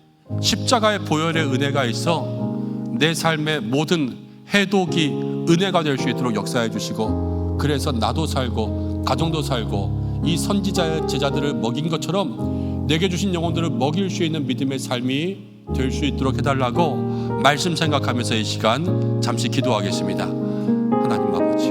십자가의 보혈의 은혜가 있어 내 삶의 모든 해독이 은혜가 될 수 있도록 역사해 주시고, 그래서 나도 살고 가정도 살고 이 선지자의 제자들을 먹인 것처럼 내게 주신 영혼들을 먹일 수 있는 믿음의 삶이 될 수 있도록 해달라고 말씀 생각하면서 이 시간 잠시 기도하겠습니다. 하나님 아버지,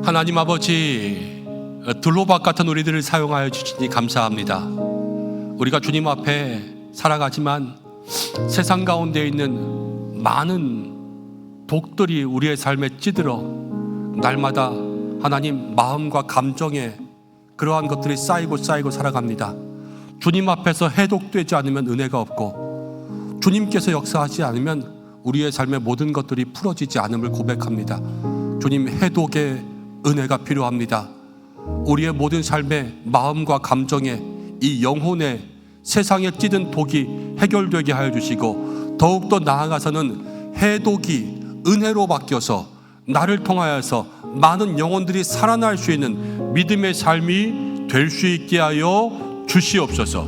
하나님 아버지, 들로박 같은 우리들을 사용하여 주시니 감사합니다. 우리가 주님 앞에 살아가지만 세상 가운데 있는 많은 독들이 우리의 삶에 찌들어 날마다 하나님 마음과 감정에 그러한 것들이 쌓이고 살아갑니다. 주님 앞에서 해독되지 않으면 은혜가 없고, 주님께서 역사하지 않으면 우리의 삶의 모든 것들이 풀어지지 않음을 고백합니다. 주님, 해독의 은혜가 필요합니다. 우리의 모든 삶의 마음과 감정에 이 영혼의 세상에 찌든 독이 해결되게 하여 주시고, 더욱더 나아가서는 해독이 은혜로 바뀌어서 나를 통하여서 많은 영혼들이 살아날 수 있는 믿음의 삶이 될 수 있게 하여 주시옵소서.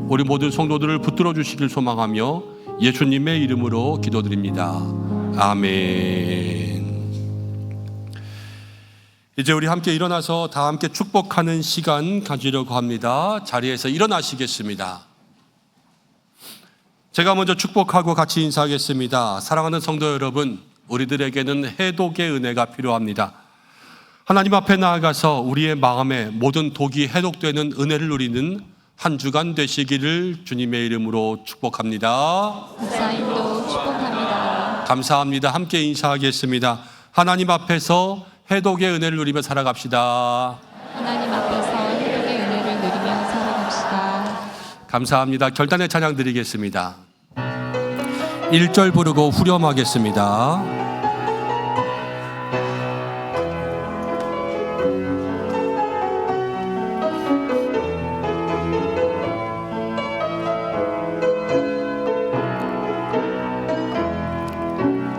우리 모든 성도들을 붙들어 주시길 소망하며 예수님의 이름으로 기도드립니다. 아멘. 이제 우리 함께 일어나서 다 함께 축복하는 시간 가지려고 합니다. 자리에서 일어나시겠습니다. 제가 먼저 축복하고 같이 인사하겠습니다. 사랑하는 성도 여러분, 우리들에게는 해독의 은혜가 필요합니다. 하나님 앞에 나아가서 우리의 마음에 모든 독이 해독되는 은혜를 누리는 한 주간 되시기를 주님의 이름으로 축복합니다. 사인도 축복합니다. 감사합니다. 함께 인사하겠습니다. 하나님 앞에서 해독의 은혜를 누리며 살아갑시다. 하나님 앞에서 해독의 은혜를 누리며 살아갑시다. 감사합니다. 결단의 찬양 드리겠습니다. 1절 부르고 후렴하겠습니다.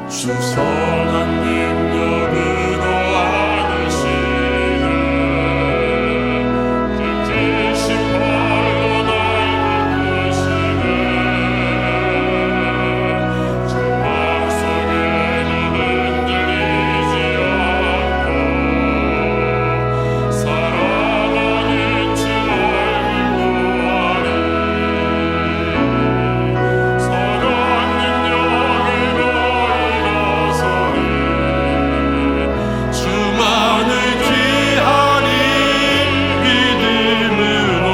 주 선한 능력으로 안으시네 뜻이신 발로 날 이끄시네 제 마음속에는 흔들리지 않고 살아가는 주 알고 하리 선한 능력으로 주만을 귀하리 믿음으로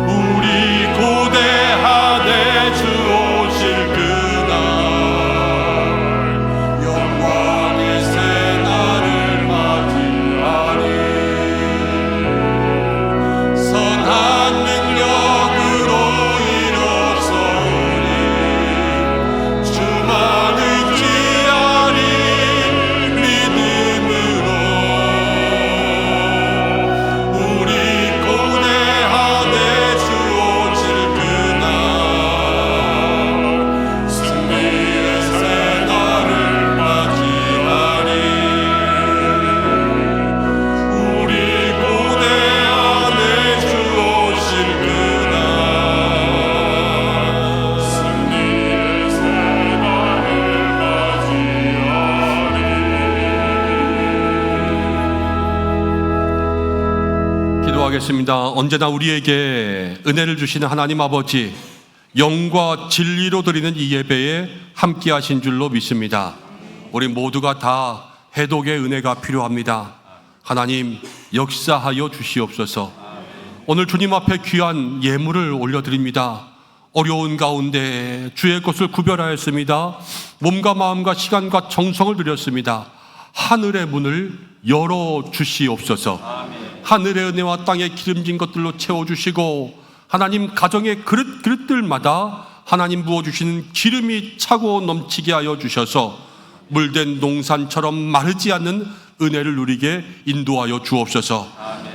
우리 고대하되 주 오실 그날 영광의 새날을 맞이하리 선한 능력으로 일어서리 주만을 귀하리 믿음으로 우리 고대하되 주 오실 그날 승리의 새날을 맞이하리 우리 고대하되 주 오실 그날 승리의 새날을 기도하겠습니다. 언제나 우리에게 은혜를 주시는 하나님 아버지, 영과 진리로 드리는 이 예배에 함께 하신 줄로 믿습니다. 우리 모두가 다 해독의 은혜가 필요합니다. 하나님 역사하여 주시옵소서. 오늘 주님 앞에 귀한 예물을 올려드립니다. 어려운 가운데 주의 것을 구별하였습니다. 몸과 마음과 시간과 정성을 들였습니다. 하늘의 문을 열어주시옵소서. 하늘의 은혜와 땅의 기름진 것들로 채워주시고 하나님 가정의 그릇들마다 하나님 부어주시는 기름이 차고 넘치게 하여 주셔서 물된 농산처럼 마르지 않는 은혜를 누리게 인도하여 주옵소서.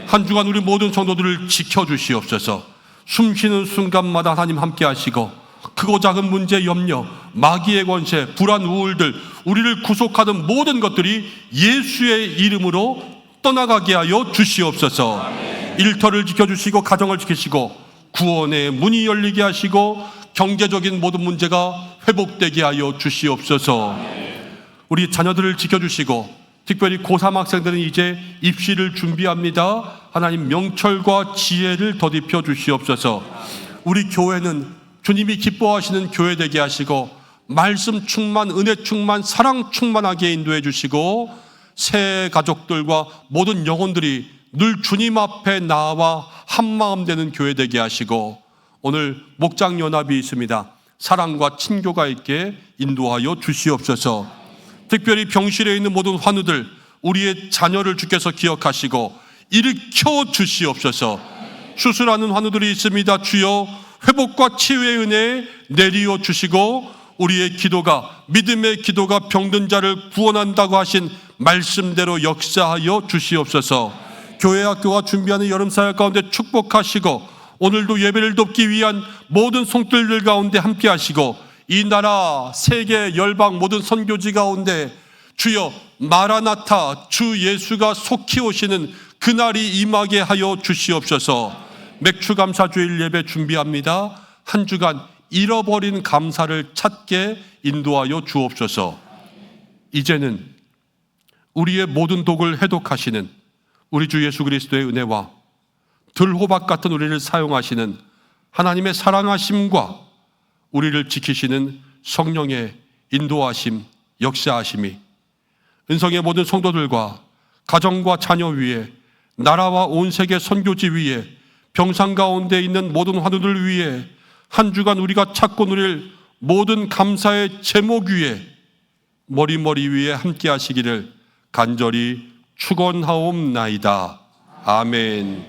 한 주간 우리 모든 성도들을 지켜주시옵소서. 숨쉬는 순간마다 하나님 함께 하시고 크고 작은 문제, 염려, 마귀의 권세, 불안, 우울들, 우리를 구속하던 모든 것들이 예수의 이름으로 떠나가게 하여 주시옵소서. 일터를 지켜주시고 가정을 지키시고 구원의 문이 열리게 하시고 경제적인 모든 문제가 회복되게 하여 주시옵소서. 우리 자녀들을 지켜주시고 특별히 고3 학생들은 이제 입시를 준비합니다. 하나님 명철과 지혜를 더딥혀 주시옵소서. 우리 교회는 주님이 기뻐하시는 교회 되게 하시고 말씀 충만, 은혜 충만, 사랑 충만하게 인도해 주시고 새 가족들과 모든 영혼들이 늘 주님 앞에 나와 한마음 되는 교회 되게 하시고 오늘 목장연합이 있습니다. 사랑과 친교가 있게 인도하여 주시옵소서. 특별히 병실에 있는 모든 환우들, 우리의 자녀를 주께서 기억하시고 일으켜 주시옵소서. 수술하는 환우들이 있습니다. 주여 회복과 치유의 은혜 내리어 주시고 우리의 기도가, 믿음의 기도가 병든 자를 구원한다고 하신 말씀대로 역사하여 주시옵소서. 교회 학교가 준비하는 여름사역 가운데 축복하시고 오늘도 예배를 돕기 위한 모든 손길들 가운데 함께 하시고 이 나라, 세계, 열방 모든 선교지 가운데 주여 마라나타, 주 예수가 속히 오시는 그날이 임하게 하여 주시옵소서. 맥추감사주일 예배 준비합니다. 한 주간 잃어버린 감사를 찾게 인도하여 주옵소서. 이제는 우리의 모든 독을 해독하시는 우리 주 예수 그리스도의 은혜와 들호박 같은 우리를 사용하시는 하나님의 사랑하심과 우리를 지키시는 성령의 인도하심, 역사하심이 은성의 모든 성도들과 가정과 자녀 위에, 나라와 온 세계 선교지 위에, 병상 가운데 있는 모든 환우들 위에, 한 주간 우리가 찾고 누릴 모든 감사의 제목 위에, 머리 위에 함께 하시기를 간절히 축원하옵나이다. 아멘.